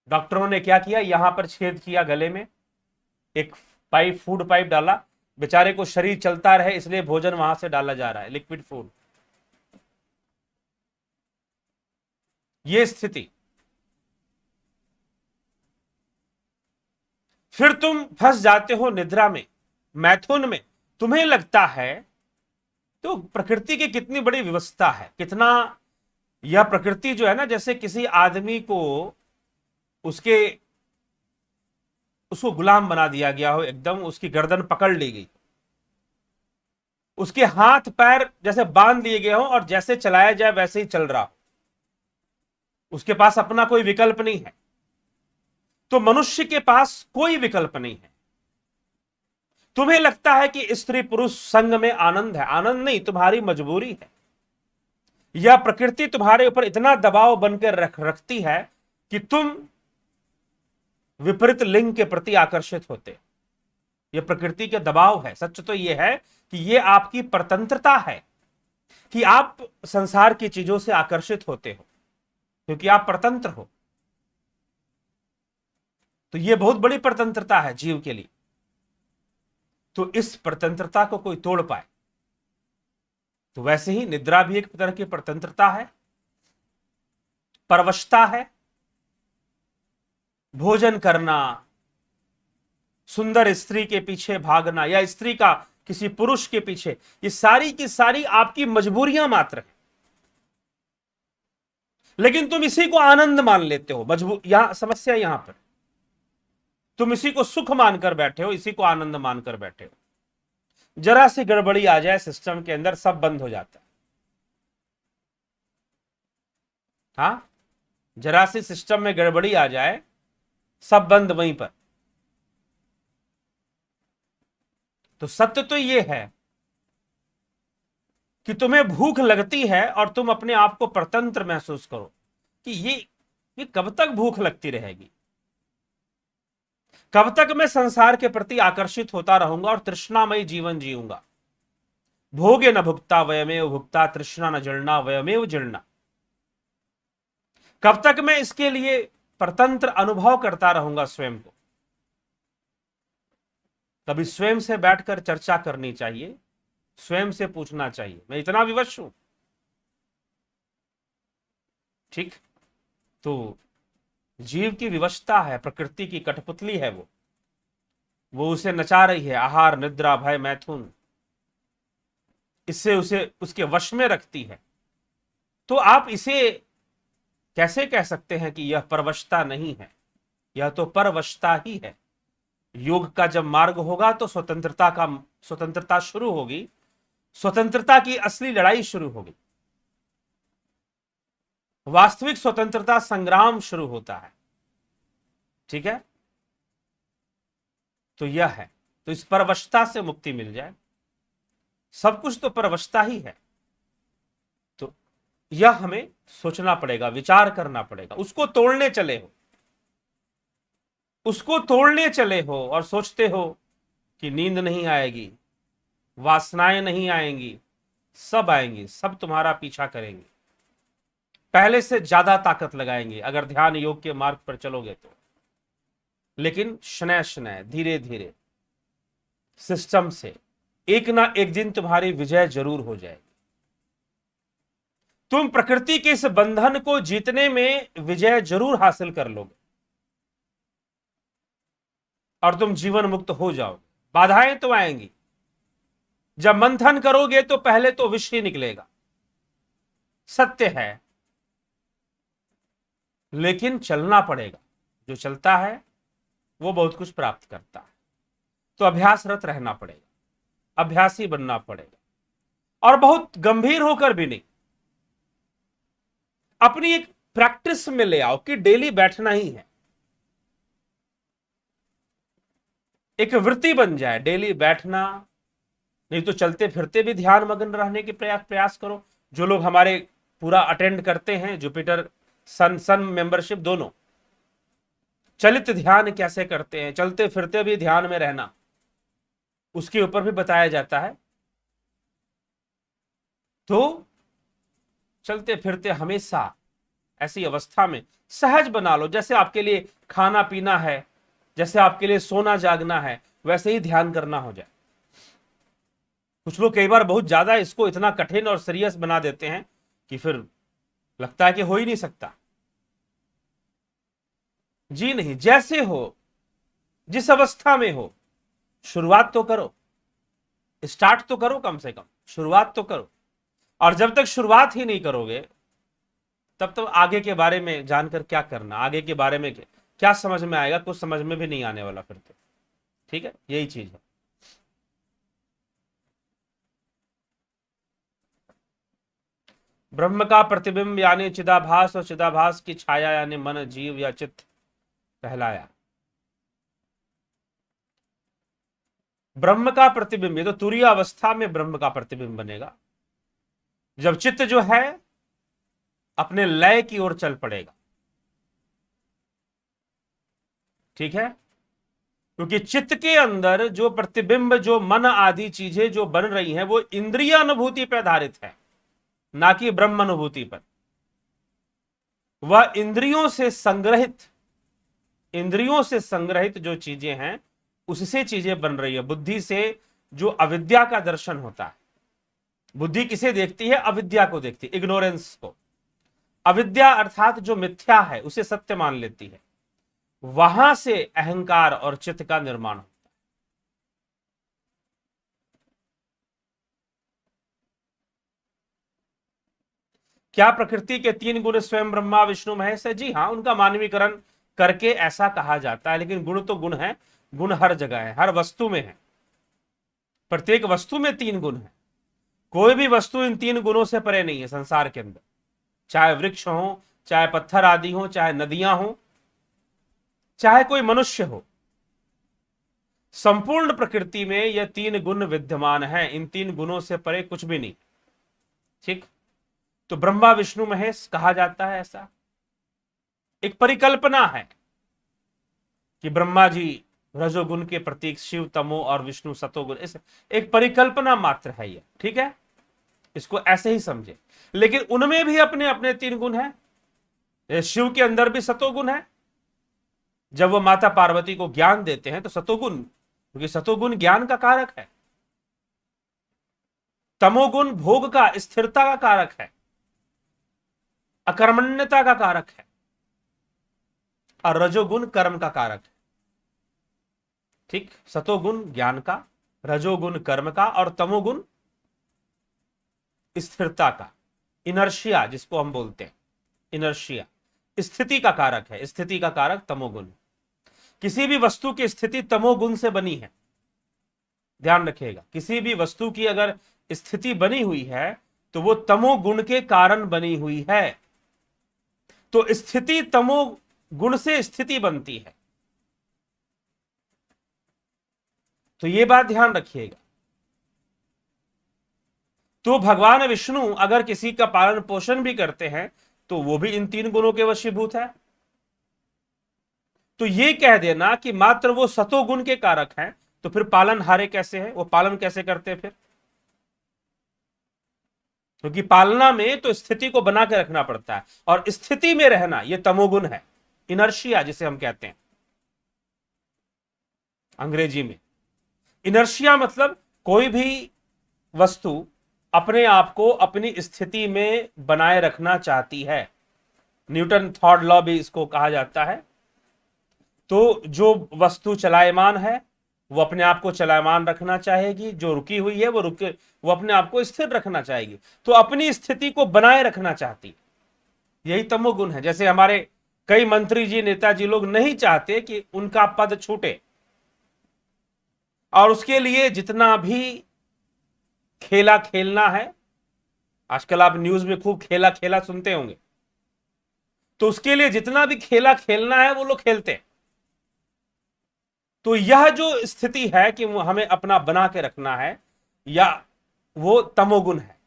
Speaker 1: डॉक्टरों ने क्या किया, यहां पर छेद किया गले में, एक पाइप, फूड पाइप डाला, बेचारे को शरीर चलता रहे इसलिए भोजन वहां से डाला जा रहा है, लिक्विड फूड। ये स्थिति। फिर तुम फंस जाते हो निद्रा में, मैथुन में। तुम्हें लगता है तो प्रकृति की कितनी बड़ी व्यवस्था है, कितना यह प्रकृति जो है ना, जैसे किसी आदमी को उसको गुलाम बना दिया गया हो, एकदम उसकी गर्दन पकड़ ली गई, उसके हाथ पैर जैसे बांध लिए गए हो और जैसे चलाया जाए वैसे ही चल रहा हो, उसके पास अपना कोई विकल्प नहीं है। तो मनुष्य के पास कोई विकल्प नहीं है। तुम्हें लगता है कि स्त्री पुरुष संग में आनंद है, आनंद नहीं, तुम्हारी मजबूरी है। यह प्रकृति तुम्हारे ऊपर इतना दबाव बनकर रखती है कि तुम विपरीत लिंग के प्रति आकर्षित होते। यह प्रकृति के दबाव है। सच तो यह है कि यह आपकी परतंत्रता है कि आप संसार की चीजों से आकर्षित होते हो क्योंकि आप परतंत्र हो। तो यह बहुत बड़ी परतंत्रता है जीव के लिए। तो इस परतंत्रता को कोई तोड़ पाए, तो वैसे ही निद्रा भी एक तरह की परतंत्रता है, परवशता है। भोजन करना, सुंदर स्त्री के पीछे भागना या स्त्री का किसी पुरुष के पीछे, ये सारी की सारी आपकी मजबूरियां मात्र है। लेकिन तुम इसी को आनंद मान लेते हो। यहां समस्या, यहां पर तुम इसी को सुख मानकर बैठे हो, इसी को आनंद मानकर बैठे हो। जरा सी गड़बड़ी आ जाए सिस्टम के अंदर, सब बंद हो जाता है। हाँ, जरा सी सिस्टम में गड़बड़ी आ जाए, सब बंद वहीं पर। तो सत्य तो यह है कि तुम्हें भूख लगती है और तुम अपने आप को परतंत्र महसूस करो कि ये कब तक भूख लगती रहेगी, कब तक मैं संसार के प्रति आकर्षित होता रहूंगा और तृष्णामयी जीवन जीऊंगा। भोगे न भुक्ता वयमेव भुक्ता, तृष्णा न जलना वयमेव जलना। कब तक मैं इसके लिए परतंत्र अनुभव करता रहूंगा स्वयं को। कभी स्वयं से बैठकर चर्चा करनी चाहिए, स्वयं से पूछना चाहिए, मैं इतना विवश हूं। ठीक, तो जीव की विवशता है, प्रकृति की कठपुतली है वो उसे नचा रही है। आहार, निद्रा, भय, मैथुन, इससे उसे उसके वश में रखती है। तो आप इसे कैसे कह सकते हैं कि यह परवशता नहीं है? यह तो परवशता ही है। योग का जब मार्ग होगा तो स्वतंत्रता शुरू होगी, स्वतंत्रता की असली लड़ाई शुरू होगी, वास्तविक स्वतंत्रता संग्राम शुरू होता है। ठीक है, तो यह है। तो इस परवशता से मुक्ति मिल जाए, सब कुछ तो परवशता ही है। तो यह हमें सोचना पड़ेगा, विचार करना पड़ेगा। उसको तोड़ने चले हो और सोचते हो कि नींद नहीं आएगी, वासनाएं नहीं आएंगी। सब आएंगी, सब तुम्हारा पीछा करेंगे, पहले से ज्यादा ताकत लगाएंगे अगर ध्यान योग के मार्ग पर चलोगे तो। लेकिन शनय शनय, धीरे धीरे सिस्टम से एक ना एक दिन तुम्हारी विजय जरूर हो जाएगी। तुम प्रकृति के इस बंधन को जीतने में विजय जरूर हासिल कर लोगे और तुम जीवन मुक्त हो जाओगे। बाधाएं तो आएंगी, जब मंथन करोगे तो पहले तो विष ही निकलेगा, सत्य है। लेकिन चलना पड़ेगा, जो चलता है वो बहुत कुछ प्राप्त करता है। तो अभ्यासरत रहना पड़ेगा, अभ्यासी बनना पड़ेगा। और बहुत गंभीर होकर भी नहीं, अपनी एक प्रैक्टिस में ले आओ कि डेली बैठना ही है, एक वृत्ति बन जाए डेली बैठना, नहीं तो चलते फिरते भी ध्यान मग्न रहने के प्रयास करो। जो लोग हमारे पूरा अटेंड करते हैं जुपिटर सन मेंबरशिप दोनों, चलित ध्यान कैसे करते हैं, चलते फिरते भी ध्यान में रहना, उसके ऊपर भी बताया जाता है। तो चलते फिरते हमेशा ऐसी अवस्था में सहज बना लो, जैसे आपके लिए खाना पीना है, जैसे आपके लिए सोना जागना है, वैसे ही ध्यान करना हो जाए। कुछ लोग कई बार बहुत ज्यादा इसको इतना कठिन और सीरियस बना देते हैं कि फिर लगता है कि हो ही नहीं सकता। जी नहीं, जैसे हो, जिस अवस्था में हो, शुरुआत तो करो, स्टार्ट तो करो, कम से कम शुरुआत तो करो। और जब तक शुरुआत ही नहीं करोगे तब तक आगे के बारे में जानकर क्या करना, आगे के बारे में क्या समझ में आएगा, कुछ समझ में भी नहीं आने वाला फिर तो। ठीक है, यही चीज है। ब्रह्म का प्रतिबिंब यानी चिदाभास और चिदाभास की छाया यानी मन, जीव या चित्त कहलाया। ब्रह्म का प्रतिबिंब, ये तो तुरीय अवस्था में ब्रह्म का प्रतिबिंब बनेगा, जब चित्त जो है अपने लय की ओर चल पड़ेगा। ठीक है, क्योंकि चित्त के अंदर जो प्रतिबिंब, जो मन आदि चीजें जो बन रही हैं, वो इंद्रिय अनुभूति पर आधारित है, ना कि ब्रह्म अनुभूति पर। वह इंद्रियों से संग्रहित जो चीजें हैं उससे चीजें बन रही है। बुद्धि से जो अविद्या का दर्शन होता है, बुद्धि किसे देखती है? अविद्या को देखती है, इग्नोरेंस को। अविद्या अर्थात जो मिथ्या है उसे सत्य मान लेती है, वहां से अहंकार और चित्त का निर्माण होता है। क्या प्रकृति के 3 गुण स्वयं ब्रह्मा विष्णु महेश है? जी हां, उनका मानवीकरण करके ऐसा कहा जाता है, लेकिन गुण तो गुण है, गुण हर जगह है, हर वस्तु में है, प्रत्येक वस्तु में 3 गुण है। कोई भी वस्तु इन 3 गुणों से परे नहीं है संसार के अंदर, चाहे वृक्ष हो, चाहे पत्थर आदि हो, चाहे नदियां हो, चाहे कोई मनुष्य हो, संपूर्ण प्रकृति में यह 3 गुण विद्यमान है। इन 3 गुणों से परे कुछ भी नहीं। ठीक, तो ब्रह्मा विष्णु महेश कहा जाता है, ऐसा एक परिकल्पना है कि ब्रह्मा जी रजोगुण के प्रतीक, शिव तमो और विष्णु सतोगुण, इस एक परिकल्पना मात्र है ये। ठीक है, इसको ऐसे ही समझे, लेकिन उनमें भी अपने अपने 3 गुण हैं। शिव के अंदर भी सतोगुण है, जब वो माता पार्वती को ज्ञान देते हैं तो सतोगुण, क्योंकि सतोगुण ज्ञान का कारक है, तमोगुण भोग का, स्थिरता का कारक है, अकर्मण्यता का कारक है, और रजोगुण कर्म का कारक है। ठीक, सतोगुण ज्ञान का, रजोगुण कर्म का, और तमोगुण स्थिरता का, इनर्शिया जिसको हम बोलते हैं, इनर्शिया स्थिति का कारक है। स्थिति का कारक तमोगुण। किसी भी वस्तु की स्थिति तमोगुण से बनी है, ध्यान रखिएगा। किसी भी वस्तु की अगर स्थिति बनी हुई है तो वो तमोगुण के कारण बनी हुई है। तो स्थिति तमोगुण से स्थिति बनती है, तो ये बात ध्यान रखिएगा। तो भगवान विष्णु अगर किसी का पालन पोषण भी करते हैं तो वो भी इन 3 गुणों के वशीभूत है। तो ये कह देना कि मात्र वो सतोगुण के कारक हैं, तो फिर पालन हारे कैसे है? वो पालन कैसे करते हैं फिर? क्योंकि पालना में तो स्थिति को बना के रखना पड़ता है, और स्थिति में रहना ये तमोगुण है, इनर्शिया जिसे हम कहते हैं अंग्रेजी में। इनर्शिया मतलब कोई भी वस्तु अपने आप को अपनी स्थिति में बनाए रखना चाहती है। न्यूटन थर्ड लॉ भी इसको कहा जाता है। तो जो वस्तु चलायमान है वो अपने आप को चलायमान रखना चाहेगी, जो रुकी हुई है वो अपने आप को स्थिर रखना चाहेगी, तो अपनी स्थिति को बनाए रखना चाहती, यही तमोगुण है। जैसे हमारे कई मंत्री जी, नेताजी लोग नहीं चाहते कि उनका पद छूटे, और उसके लिए जितना भी खेला खेलना है, आजकल आप न्यूज में खूब खेला खेला सुनते होंगे, तो उसके लिए जितना भी खेला खेलना है वो लोग खेलते हैं। तो यह जो स्थिति है कि हमें अपना बना के रखना है, या वो तमोगुण है।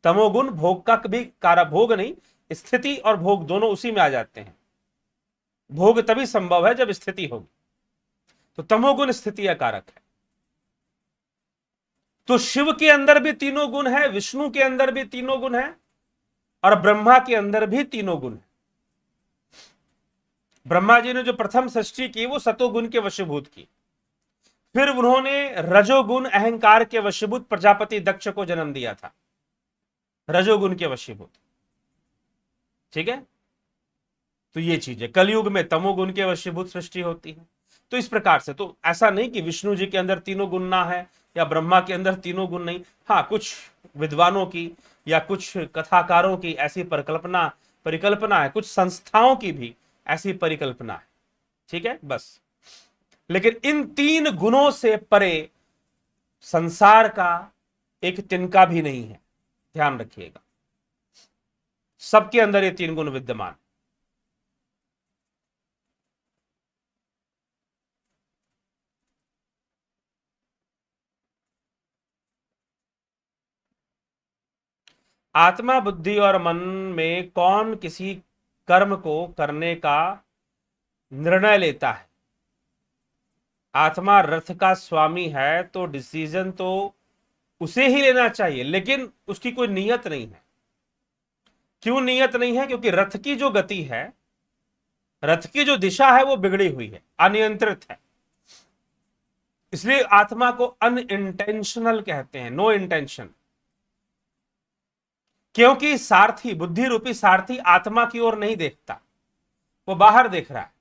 Speaker 1: तमोगुण भोग का कभी कारक, भोग नहीं, स्थिति और भोग दोनों उसी में आ जाते हैं। भोग तभी संभव है जब स्थिति होगी। तो तमोगुण स्थिति या कारक है। तो शिव के अंदर भी तीनों गुण है, विष्णु के अंदर भी तीनों गुण है, और ब्रह्मा के अंदर भी तीनों गुण है। ब्रह्मा जी ने जो प्रथम सृष्टि की वो सतोगुण के वशीभूत की, फिर उन्होंने रजोगुण अहंकार के वशीभूत प्रजापति दक्ष को जन्म दिया था, रजोगुण के वशीभूत। ठीक है, तो ये चीज है। कलयुग में तमोगुण के वशीभूत सृष्टि होती है। तो इस प्रकार से, तो ऐसा नहीं कि विष्णु जी के अंदर तीनों गुण ना है या ब्रह्मा के अंदर तीनों गुण नहीं। हाँ, कुछ विद्वानों की या कुछ कथाकारों की ऐसी परिकल्पना है, कुछ संस्थाओं की भी ऐसी परिकल्पना है। ठीक है, बस। लेकिन इन तीन गुणों से परे संसार का एक तिनका भी नहीं है, ध्यान रखिएगा। सबके अंदर ये तीन गुण विद्यमान। आत्मा, बुद्धि और मन में कौन किसी कर्म को करने का निर्णय लेता है? आत्मा रथ का स्वामी है तो डिसीजन तो उसे ही लेना चाहिए, लेकिन उसकी कोई नियत नहीं है। क्यों नियत नहीं है? क्योंकि रथ की जो गति है, रथ की जो दिशा है वो बिगड़ी हुई है, अनियंत्रित है। इसलिए आत्मा को अनइंटेंशनल कहते हैं, नो इंटेंशन। क्योंकि सारथी, बुद्धि रूपी सारथी आत्मा की ओर नहीं देखता, वो बाहर देख रहा है,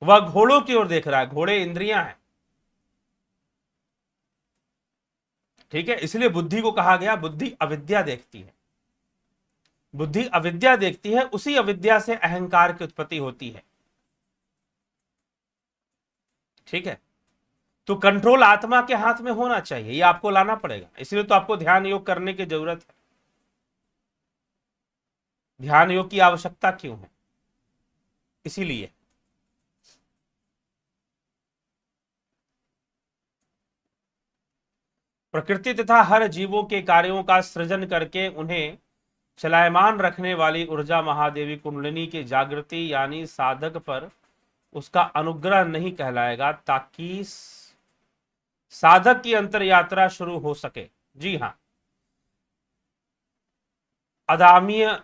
Speaker 1: वह घोड़ों की ओर देख रहा है। घोड़े इंद्रियां हैं। ठीक है, इसलिए बुद्धि को कहा गया बुद्धि अविद्या देखती है। बुद्धि अविद्या देखती है, उसी अविद्या से अहंकार की उत्पत्ति होती है। ठीक है, तो कंट्रोल आत्मा के हाथ में होना चाहिए, ये आपको लाना पड़ेगा। इसलिए तो आपको ध्यान योग करने की जरूरत है। ध्यान योग की आवश्यकता क्यों है? इसीलिए प्रकृति तथा हर जीवों के कार्यों का सृजन करके उन्हें चलायमान रखने वाली ऊर्जा महादेवी कुंडलिनी की जागृति यानी साधक पर उसका अनुग्रह नहीं कहलाएगा, ताकि साधक की अंतर यात्रा शुरू हो सके। जी हां, अदामीय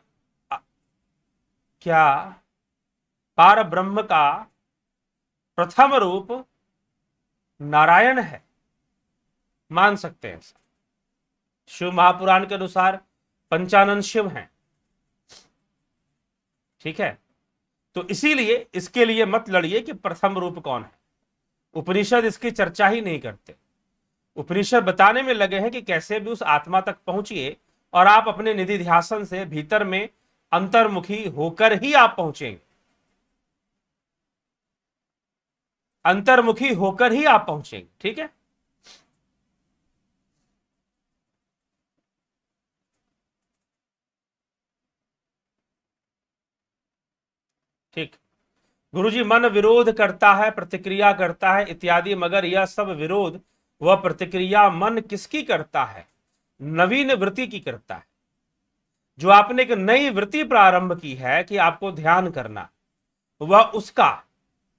Speaker 1: क्या पार ब्रह्म का प्रथम रूप नारायण है, मान सकते हैं। शिव महापुराण के अनुसार पंचानन शिव हैं। ठीक है, तो इसीलिए इसके लिए मत लड़िए कि प्रथम रूप कौन है। उपनिषद इसकी चर्चा ही नहीं करते। उपनिषद बताने में लगे हैं कि कैसे भी उस आत्मा तक पहुंचिए, और आप अपने निधि ध्यासन से भीतर में अंतर्मुखी होकर ही आप पहुंचेंगे। अंतर्मुखी होकर ही आप पहुंचेंगे। ठीक है, ठीक। गुरुजी, मन विरोध करता है, प्रतिक्रिया करता है इत्यादि, मगर यह सब विरोध वह प्रतिक्रिया मन किसकी करता है? नवीन वृत्ति की करता है। जो आपने एक नई वृत्ति प्रारंभ की है कि आपको ध्यान करना, वह उसका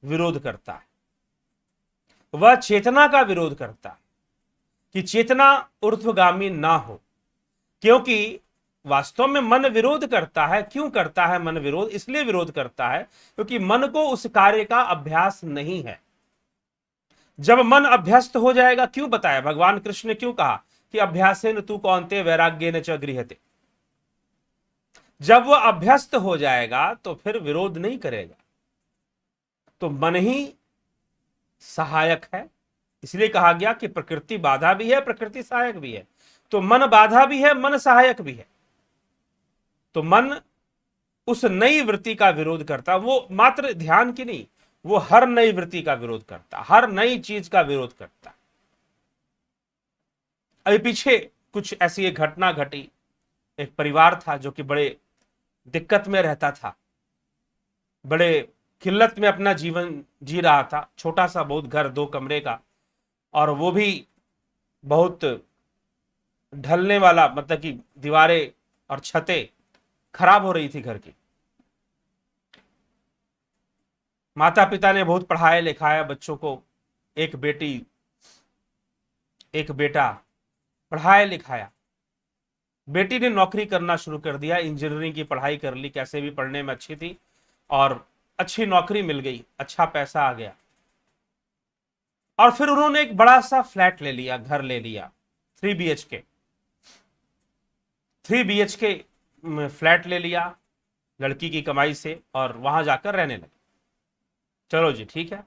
Speaker 1: विरोध करता है। वह चेतना का विरोध करता है कि चेतना ऊर्ध्वगामी ना हो। क्योंकि वास्तव में मन विरोध करता है। क्यों करता है मन विरोध? इसलिए विरोध करता है क्योंकि मन को उस कार्य का अभ्यास नहीं है। जब मन अभ्यस्त हो जाएगा, क्यों बताया भगवान कृष्ण ने, क्यों कहा कि अभ्यासेन तु कौन्तेय वैराग्येन च गृह्यते। जब वह अभ्यस्त हो जाएगा तो फिर विरोध नहीं करेगा। तो मन ही सहायक है। इसलिए कहा गया कि प्रकृति बाधा भी है, प्रकृति सहायक भी है। तो मन बाधा भी है, मन सहायक भी है। तो मन उस नई वृत्ति का विरोध करता, वो मात्र ध्यान की नहीं, वो हर नई वृत्ति का विरोध करता, हर नई चीज का विरोध करता। अभी पीछे कुछ ऐसी एक घटना घटी। एक परिवार था जो कि बड़े दिक्कत में रहता था, बड़े किल्लत में अपना जीवन जी रहा था। छोटा सा बहुत घर, 2 कमरे का, और वो भी बहुत ढलने वाला, मतलब कि दीवारें और छतें खराब हो रही थी घर की। माता पिता ने बहुत पढ़ाया लिखाया बच्चों को, एक बेटी एक बेटा, पढ़ाया लिखाया। बेटी ने नौकरी करना शुरू कर दिया, इंजीनियरिंग की पढ़ाई कर ली, कैसे भी पढ़ने में अच्छी थी, और अच्छी नौकरी मिल गई, अच्छा पैसा आ गया। और फिर उन्होंने एक बड़ा सा फ्लैट ले लिया, घर ले लिया, 3 BHK, 3 BHK फ्लैट ले लिया लड़की की कमाई से, और वहां जाकर रहने लगे। चलो जी ठीक है,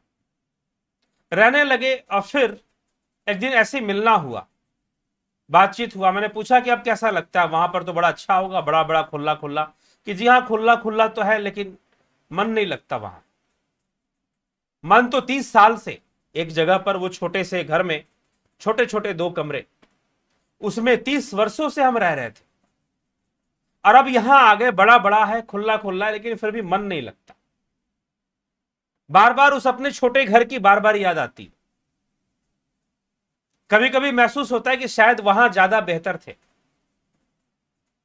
Speaker 1: रहने लगे। और फिर एक दिन ऐसे ही मिलना हुआ, बातचीत हुआ। मैंने पूछा कि अब कैसा लगता है वहां पर, तो बड़ा अच्छा होगा, बड़ा बड़ा खुला खुला। कि जी हाँ, खुला खुला तो है, लेकिन मन नहीं लगता वहां। मन तो 30 साल से एक जगह पर, वो छोटे से घर में, छोटे छोटे 2 कमरे, उसमें 30 वर्षों से हम रह रहे थे। और अब यहां आ गए, बड़ा बड़ा है, खुला खुला है, लेकिन फिर भी मन नहीं लगता। बार बार उस अपने छोटे घर की बार बार याद आती। कभी कभी महसूस होता है कि शायद वहां ज्यादा बेहतर थे।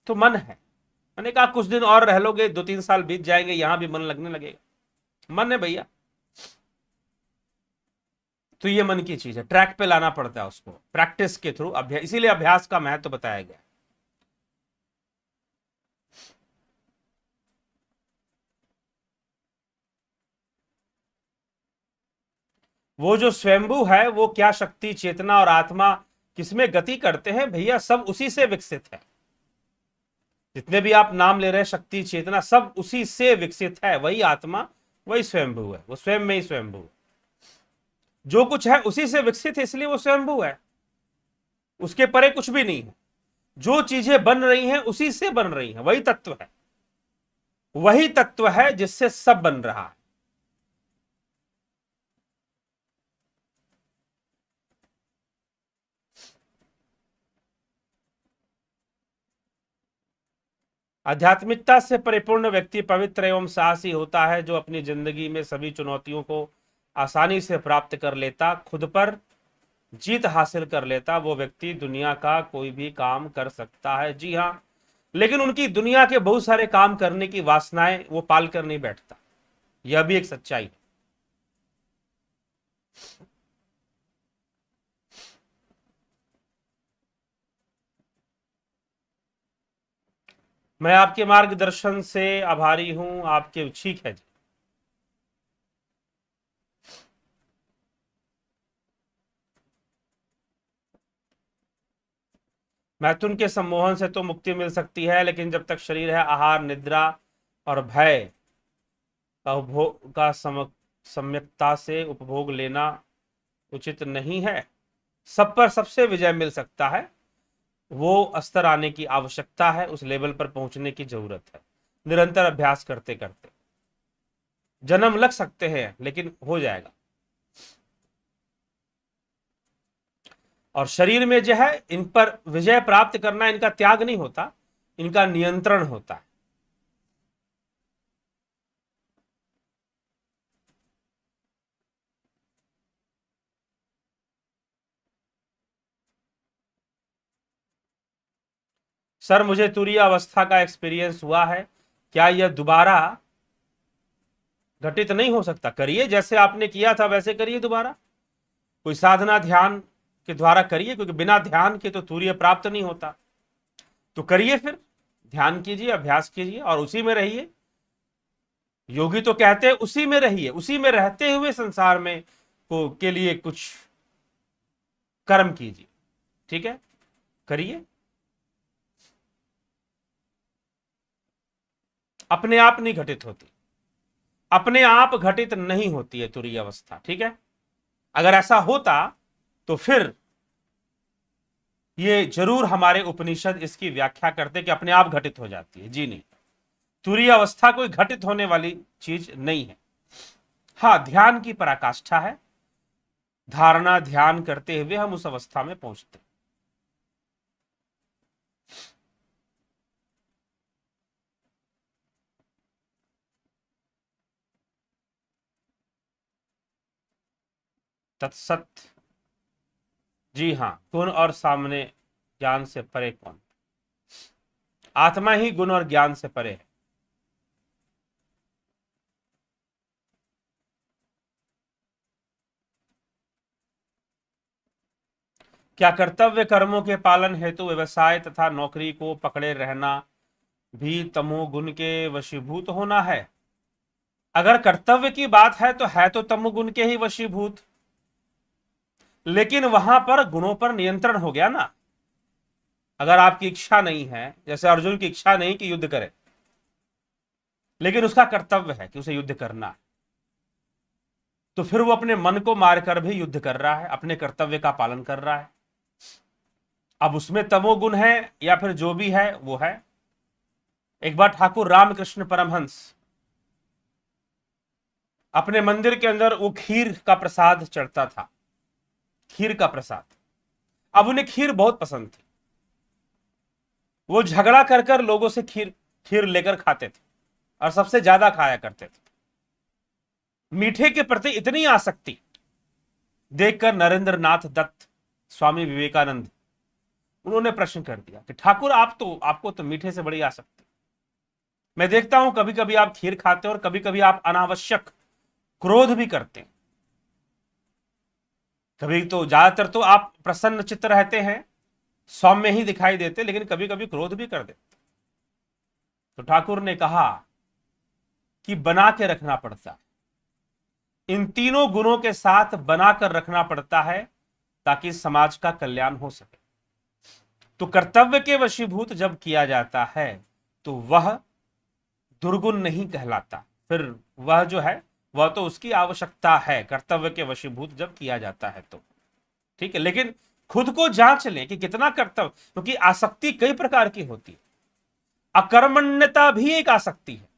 Speaker 1: तो मन है। मैंने कहा कुछ दिन और रह लोगे, 2-3 साल बीत जाएंगे, यहां भी मन लगने लगेगा। मन है भैया। तो ये मन की चीज है, ट्रैक पे लाना पड़ता है उसको, प्रैक्टिस के थ्रू, अभ्यास। इसीलिए अभ्यास का महत्व बताया गया। वो जो स्वयंभू है, वो क्या शक्ति, चेतना और आत्मा किसमें गति करते हैं भैया, सब उसी से विकसित है। जितने भी आप नाम ले रहे हैं, शक्ति चेतना, सब उसी से विकसित है। वही आत्मा, वही स्वयंभू है, वो स्वयं में ही स्वयंभू है। जो कुछ है उसी से विकसित है, इसलिए वो स्वयंभू है। उसके परे कुछ भी नहीं है। जो चीजें बन रही हैं उसी से बन रही हैं, वही तत्व है। वही तत्व है जिससे सब बन रहा है। आध्यात्मिकता से परिपूर्ण व्यक्ति पवित्र एवं साहसी होता है, जो अपनी जिंदगी में सभी चुनौतियों को आसानी से प्राप्त कर लेता, खुद पर जीत हासिल कर लेता। वो व्यक्ति दुनिया का कोई भी काम कर सकता है, जी हाँ, लेकिन उनकी दुनिया के बहुत सारे काम करने की वासनाएं वो पाल कर नहीं बैठता। यह भी एक सच्चाई है। मैं आपके मार्गदर्शन से आभारी हूं, आपके, ठीक है जी। मैथुन के सम्मोहन से तो मुक्ति मिल सकती है, लेकिन जब तक शरीर है, आहार, निद्रा और भय का उपभोग का सम्यकता से उपभोग लेना उचित नहीं है। सब पर सबसे विजय मिल सकता है, वो स्तर आने की आवश्यकता है, उस लेवल पर पहुंचने की जरूरत है, निरंतर अभ्यास करते करते। जन्म लग सकते हैं, लेकिन हो जाएगा। और शरीर में जो है, इन पर विजय प्राप्त करना, इनका त्याग नहीं होता, इनका नियंत्रण होता है। सर, मुझे तुरीय अवस्था का एक्सपीरियंस हुआ है, क्या यह दोबारा घटित नहीं हो सकता? करिए, जैसे आपने किया था वैसे करिए दोबारा। कोई साधना ध्यान के द्वारा करिए, क्योंकि बिना ध्यान के तो तुरीय प्राप्त नहीं होता। तो करिए, फिर ध्यान कीजिए, अभ्यास कीजिए, और उसी में रहिए। योगी तो कहते हैं उसी में रहिए, उसी में रहते हुए संसार में को के लिए कुछ कर्म कीजिए। ठीक है, करिए। अपने आप नहीं घटित होती, अपने आप घटित नहीं होती है तुरीय अवस्था। ठीक है, अगर ऐसा होता तो फिर ये जरूर हमारे उपनिषद इसकी व्याख्या करते कि अपने आप घटित हो जाती है। जी नहीं, तुरीय अवस्था कोई घटित होने वाली चीज नहीं है। हाँ, ध्यान की पराकाष्ठा है, धारणा ध्यान करते हुए हम उस अवस्था में पहुंचते। तत्सत। जी हाँ, गुण और सामने ज्ञान से परे कौन? आत्मा ही गुण और ज्ञान से परे है। क्या कर्तव्य कर्मों के पालन हेतु व्यवसाय तथा नौकरी को पकड़े रहना भी तमोगुण के वशीभूत होना है? अगर कर्तव्य की बात है तो तमोगुण के ही वशीभूत, लेकिन वहां पर गुणों पर नियंत्रण हो गया ना। अगर आपकी इच्छा नहीं है, जैसे अर्जुन की इच्छा नहीं कि युद्ध करे, लेकिन उसका कर्तव्य है कि उसे युद्ध करना है, तो फिर वो अपने मन को मारकर भी युद्ध कर रहा है, अपने कर्तव्य का पालन कर रहा है। अब उसमें तमोगुण है या फिर जो भी है वो है। एक बार ठाकुर रामकृष्ण परमहंस अपने मंदिर के अंदर वो खीर का प्रसाद चढ़ता था, खीर का प्रसाद। अब उन्हें खीर बहुत पसंद थी, वो झगड़ा कर कर लोगों से खीर खीर लेकर खाते थे और सबसे ज्यादा खाया करते थे। मीठे के प्रति इतनी आसक्ति देखकर नरेंद्र नाथ दत्त स्वामी विवेकानंद, उन्होंने प्रश्न कर दिया कि ठाकुर आपको तो मीठे से बड़ी आसक्ति। मैं देखता हूं कभी कभी आप खीर खाते हैं और कभी कभी आप अनावश्यक क्रोध भी करते हैं। कभी तो ज्यादातर तो आप प्रसन्न चित्त रहते हैं, सौम्य ही दिखाई देते, लेकिन कभी कभी क्रोध भी कर देते। तो ठाकुर ने कहा कि बना के रखना पड़ता है, इन तीनों गुणों के साथ बनाकर रखना पड़ता है ताकि समाज का कल्याण हो सके। तो कर्तव्य के वशीभूत जब किया जाता है तो वह दुर्गुण नहीं कहलाता, फिर वह जो है वह तो उसकी आवश्यकता है, कर्तव्य के वशीभूत जब किया जाता है तो ठीक है। लेकिन खुद को जांच लें कि कितना कर्तव्य, क्योंकि आसक्ति कई प्रकार की होती है। अकर्मण्यता भी एक आसक्ति है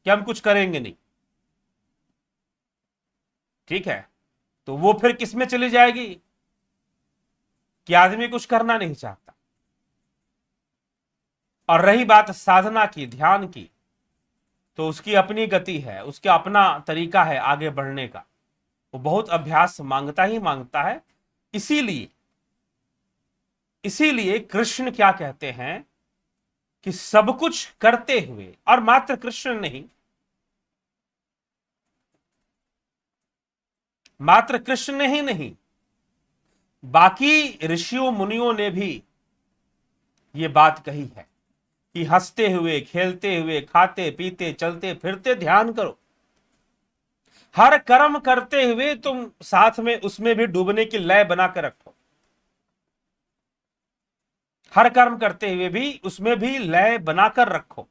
Speaker 1: कि हम कुछ करेंगे नहीं, ठीक है, तो वो फिर किस में चली जाएगी कि आदमी कुछ करना नहीं चाहता। और रही बात साधना की, ध्यान की, तो उसकी अपनी गति है, उसका अपना तरीका है आगे बढ़ने का, वो बहुत अभ्यास मांगता ही मांगता है। इसीलिए इसीलिए कृष्ण क्या कहते हैं कि सब कुछ करते हुए, और मात्र कृष्ण नहीं, मात्र कृष्ण ने ही नहीं, बाकी ऋषियों मुनियों ने भी ये बात कही है कि हंसते हुए, खेलते हुए, खाते पीते, चलते फिरते ध्यान करो। हर कर्म करते हुए तुम साथ में उसमें भी डूबने की लय बना कर रखो। हर कर्म करते हुए भी उसमें भी लय बनाकर रखो।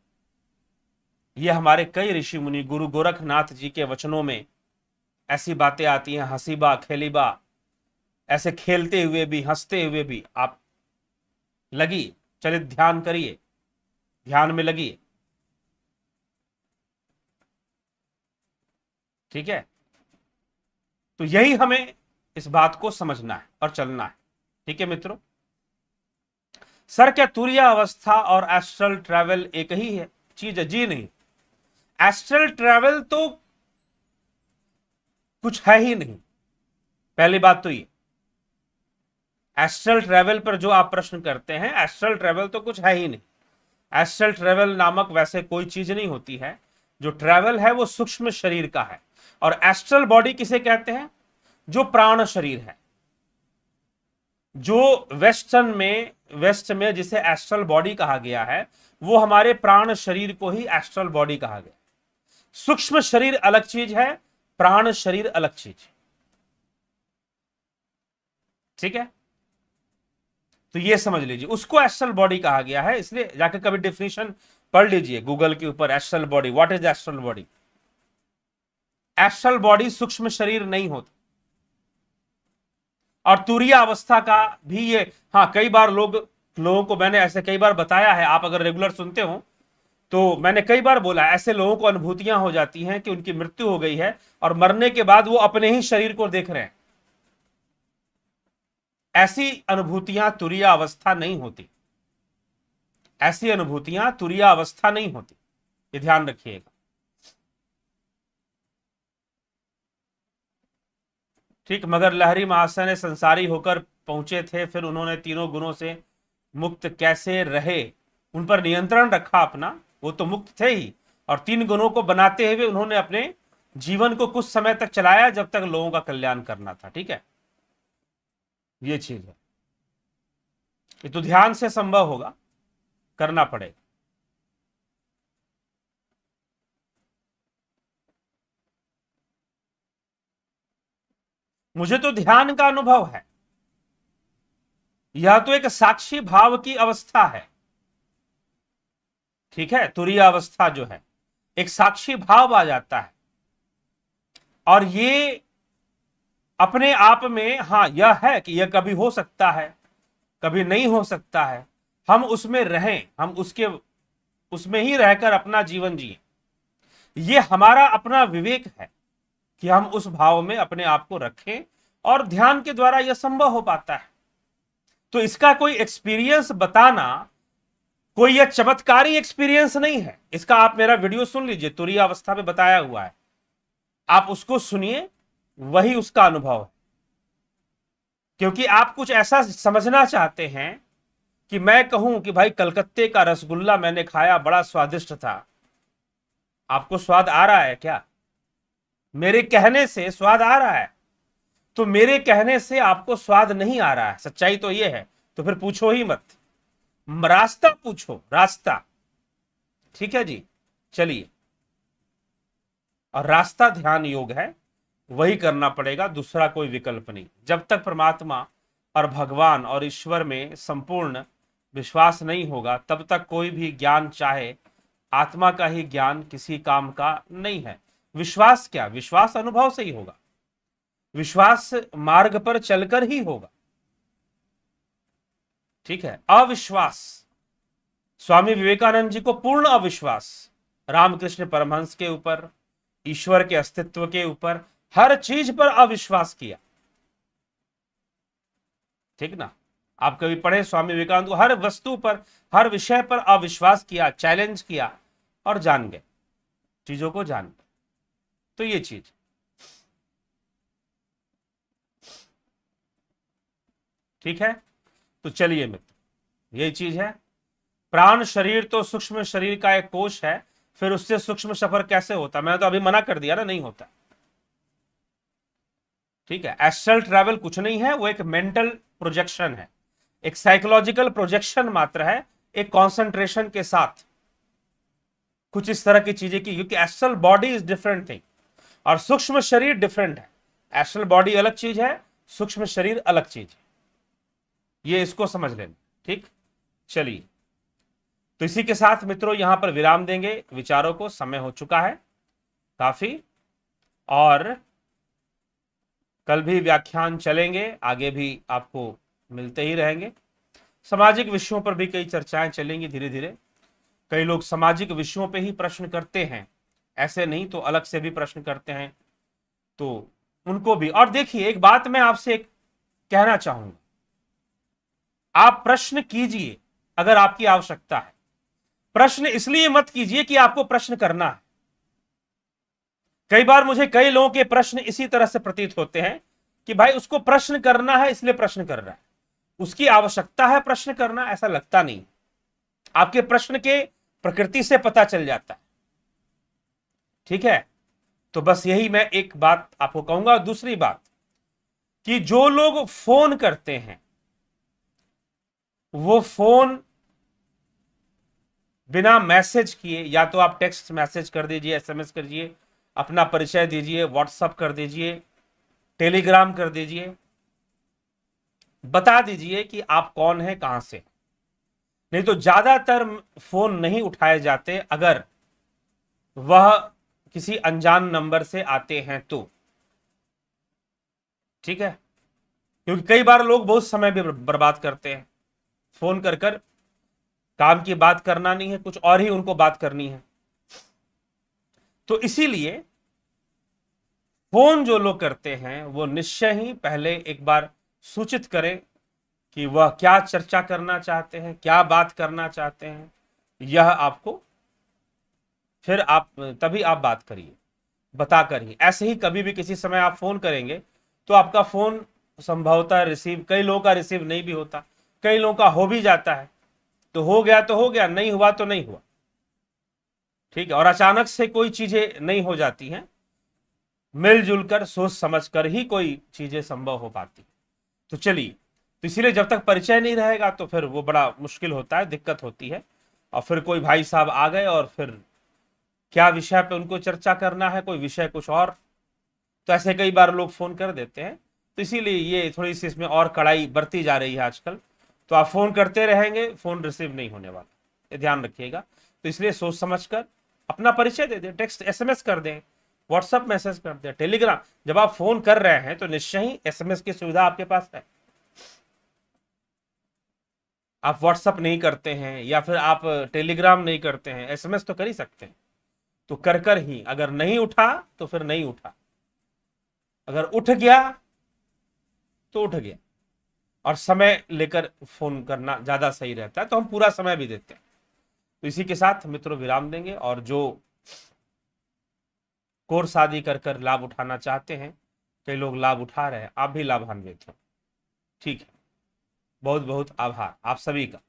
Speaker 1: ये हमारे कई ऋषि मुनि, गुरु गोरखनाथ जी के वचनों में ऐसी बातें आती हैं, हंसीबा खेलीबा, ऐसे खेलते हुए भी हंसते हुए भी आप लगिए, चलिए ध्यान करिए, ध्यान में लगिए, ठीक है। तो यही हमें इस बात को समझना है और चलना है, ठीक है मित्रों। सर क्या तुरीय अवस्था और एस्ट्रल ट्रैवल एक ही है चीज है? जी नहीं, एस्ट्रल ट्रैवल तो कुछ है ही नहीं। पहली बात तो ये, एस्ट्रल ट्रैवल पर जो आप प्रश्न करते हैं, एस्ट्रल ट्रैवल तो कुछ है ही नहीं। एस्ट्रल ट्रैवल नामक वैसे कोई चीज नहीं होती है। जो ट्रैवल है वो सूक्ष्म शरीर का है। और एस्ट्रल बॉडी किसे कहते हैं? जो प्राण शरीर है, जो वेस्ट में जिसे एस्ट्रल बॉडी कहा गया है, वो हमारे प्राण शरीर को ही एस्ट्रल बॉडी कहा गया। सूक्ष्म शरीर अलग चीज है, प्राण शरीर अलग चीज, ठीक है। तो ये समझ लीजिए, उसको एस्ट्रल बॉडी कहा गया है। इसलिए जाकर कभी डेफिनेशन पढ़ लीजिए गूगल के ऊपर, astral body, what is astral body. Astral body सूक्ष्म शरीर नहीं होता। और तुरीय अवस्था का भी ये, हाँ, कई बार लोगों को मैंने ऐसे कई बार बताया है, आप अगर रेगुलर सुनते हो तो मैंने कई बार बोला, ऐसे लोगों को अनुभूतियां हो जाती हैं कि उनकी मृत्यु हो गई है और मरने के बाद वो अपने ही शरीर को देख रहे हैं। ऐसी अनुभूतियां तुरीय अवस्था नहीं होती, ऐसी अनुभूतियां तुरीय अवस्था नहीं होती, ये ध्यान रखिएगा, ठीक। मगर लहरी महाशय ने संसारी होकर पहुंचे थे, फिर उन्होंने तीनों गुणों से मुक्त कैसे रहे, उन पर नियंत्रण रखा अपना, वो तो मुक्त थे ही, और 3 गुणों को बनाते हुए उन्होंने अपने जीवन को कुछ समय तक चलाया जब तक लोगों का कल्याण करना था। ठीक है, ये चीज है, ये तो ध्यान से संभव होगा, करना पड़ेगा। मुझे तो ध्यान का अनुभव है, यह तो एक साक्षी भाव की अवस्था है। ठीक है, तुरीय अवस्था जो है, एक साक्षी भाव आ जाता है, और ये अपने आप में, हाँ यह है कि यह कभी हो सकता है, कभी नहीं हो सकता है, हम उसमें रहें, हम उसमें ही रहकर अपना जीवन जिए, ये हमारा अपना विवेक है कि हम उस भाव में अपने आप को रखें, और ध्यान के द्वारा यह संभव हो पाता है। तो इसका कोई एक्सपीरियंस बताना कोई यह चमत्कारी एक्सपीरियंस नहीं है। इसका आप मेरा वीडियो सुन लीजिए, तुरीय अवस्था में बताया हुआ है, आप उसको सुनिए, वही उसका अनुभव है। क्योंकि आप कुछ ऐसा समझना चाहते हैं कि मैं कहूं कि भाई कलकत्ते का रसगुल्ला मैंने खाया, बड़ा स्वादिष्ट था, आपको स्वाद आ रहा है क्या? मेरे कहने से स्वाद आ रहा है, तो मेरे कहने से आपको स्वाद नहीं आ रहा है, सच्चाई तो यह है, तो फिर पूछो ही मत, रास्ता पूछो, रास्ता। ठीक है जी, चलिए, और रास्ता ध्यान योग है, वही करना पड़ेगा, दूसरा कोई विकल्प नहीं। जब तक परमात्मा और भगवान और ईश्वर में संपूर्ण विश्वास नहीं होगा, तब तक कोई भी ज्ञान, चाहे आत्मा का ही ज्ञान, किसी काम का नहीं है। विश्वास क्या? विश्वास अनुभव से ही होगा, विश्वास मार्ग पर चलकर ही होगा। ठीक है, अविश्वास, स्वामी विवेकानंद जी को पूर्ण अविश्वास, रामकृष्ण परमहंस के ऊपर, ईश्वर के अस्तित्व के ऊपर, हर चीज पर अविश्वास किया। ठीक ना, आप कभी पढ़े स्वामी विवेकानंद को, हर वस्तु पर, हर विषय पर अविश्वास किया, चैलेंज किया, और जान गए, चीजों को जान गए। तो ये चीज, ठीक है, तो चलिए मित्र, यही चीज है। प्राण शरीर तो सूक्ष्म शरीर का एक कोश है, फिर उससे सूक्ष्म सफर कैसे होता? मैंने तो अभी मना कर दिया ना, नहीं होता। ठीक है, एस्ट्रल ट्रैवल कुछ नहीं है, वो एक मेंटल प्रोजेक्शन है, एक साइकोलॉजिकल प्रोजेक्शन मात्र है, एक कॉन्सेंट्रेशन के साथ कुछ इस तरह की चीजें की, क्योंकि astral body is different thing और सूक्ष्म शरीर डिफरेंट है। एस्ट्रल बॉडी अलग चीज है, सूक्ष्म शरीर अलग चीज है, ये इसको समझ लेना। ठीक, चलिए, तो इसी के साथ मित्रों यहां पर विराम देंगे, विचारों को, समय हो चुका है काफी, और कल भी व्याख्यान चलेंगे, आगे भी आपको मिलते ही रहेंगे। सामाजिक विषयों पर भी कई चर्चाएं चलेंगी धीरे धीरे। कई लोग सामाजिक विषयों पे ही प्रश्न करते हैं, ऐसे नहीं तो अलग से भी प्रश्न करते हैं, तो उनको भी। और देखिए, एक बात मैं आपसे कहना चाहूंगा, आप प्रश्न कीजिए अगर आपकी आवश्यकता है, प्रश्न इसलिए मत कीजिए कि आपको प्रश्न करना है। कई बार मुझे कई लोगों के प्रश्न इसी तरह से प्रतीत होते हैं कि भाई उसको प्रश्न करना है इसलिए प्रश्न कर रहा है, उसकी आवश्यकता है प्रश्न करना, ऐसा लगता नहीं। आपके प्रश्न के प्रकृति से पता चल जाता है। ठीक है, तो बस यही मैं एक बात आपको कहूंगा। दूसरी बात कि जो लोग फोन करते हैं, वो फोन बिना मैसेज किए, या तो आप टेक्स्ट मैसेज कर दीजिए, एसएमएस कर दीजिए, अपना परिचय दीजिए, व्हाट्सएप कर दीजिए, टेलीग्राम कर दीजिए, बता दीजिए कि आप कौन हैं, कहां से। नहीं तो ज्यादातर फोन नहीं उठाए जाते अगर वह किसी अनजान नंबर से आते हैं तो। ठीक है, क्योंकि कई बार लोग बहुत समय भी बर्बाद करते हैं, फोन कर कर, काम की बात करना नहीं है, कुछ और ही उनको बात करनी है। तो इसीलिए फोन जो लोग करते हैं वो निश्चय ही पहले एक बार सूचित करें कि वह क्या चर्चा करना चाहते हैं, क्या बात करना चाहते हैं, यह आपको, फिर आप तभी आप बात करिए, बताकर ही। ऐसे ही कभी भी किसी समय आप फोन करेंगे तो आपका फोन संभवतः रिसीव, कई लोगों का रिसीव नहीं भी होता, कई लोगों का हो भी जाता है। तो हो गया तो हो गया, नहीं हुआ तो नहीं हुआ, ठीक है। और अचानक से कोई चीजें नहीं हो जाती हैं, मिलजुल कर सोच समझ कर ही कोई चीजें संभव हो पाती। तो चलिए, तो इसीलिए जब तक परिचय नहीं रहेगा तो फिर वो बड़ा मुश्किल होता है, दिक्कत होती है। और फिर कोई भाई साहब आ गए और फिर क्या विषय पे उनको चर्चा करना है, कोई विषय कुछ और, तो ऐसे कई बार लोग फोन कर देते हैं। तो इसीलिए ये थोड़ी सी इसमें और कड़ाई बरती जा रही है आजकल। तो आप फोन करते रहेंगे, फोन रिसीव नहीं होने वाला, ये ध्यान रखिएगा। तो इसलिए सोच समझ कर अपना परिचय दे दें, टेक्स्ट एसएमएस कर दें, व्हाट्सएप मैसेज कर दें, टेलीग्राम। जब आप फोन कर रहे हैं तो निश्चय ही एसएमएस की सुविधा आपके पास है। आप व्हाट्सएप नहीं करते हैं या फिर आप टेलीग्राम नहीं करते हैं, एसएमएस तो कर ही सकते हैं। तो कर कर ही, अगर नहीं उठा तो फिर नहीं उठा, अगर उठ गया तो उठ गया। और समय लेकर फोन करना ज्यादा सही रहता है, तो हम पूरा समय भी देते हैं। तो इसी के साथ मित्रों विराम देंगे, और जो कोर्स आदि कर कर लाभ उठाना चाहते हैं, कई लोग लाभ उठा रहे हैं, आप भी लाभान्वित हो, ठीक है। बहुत बहुत आभार आप सभी का।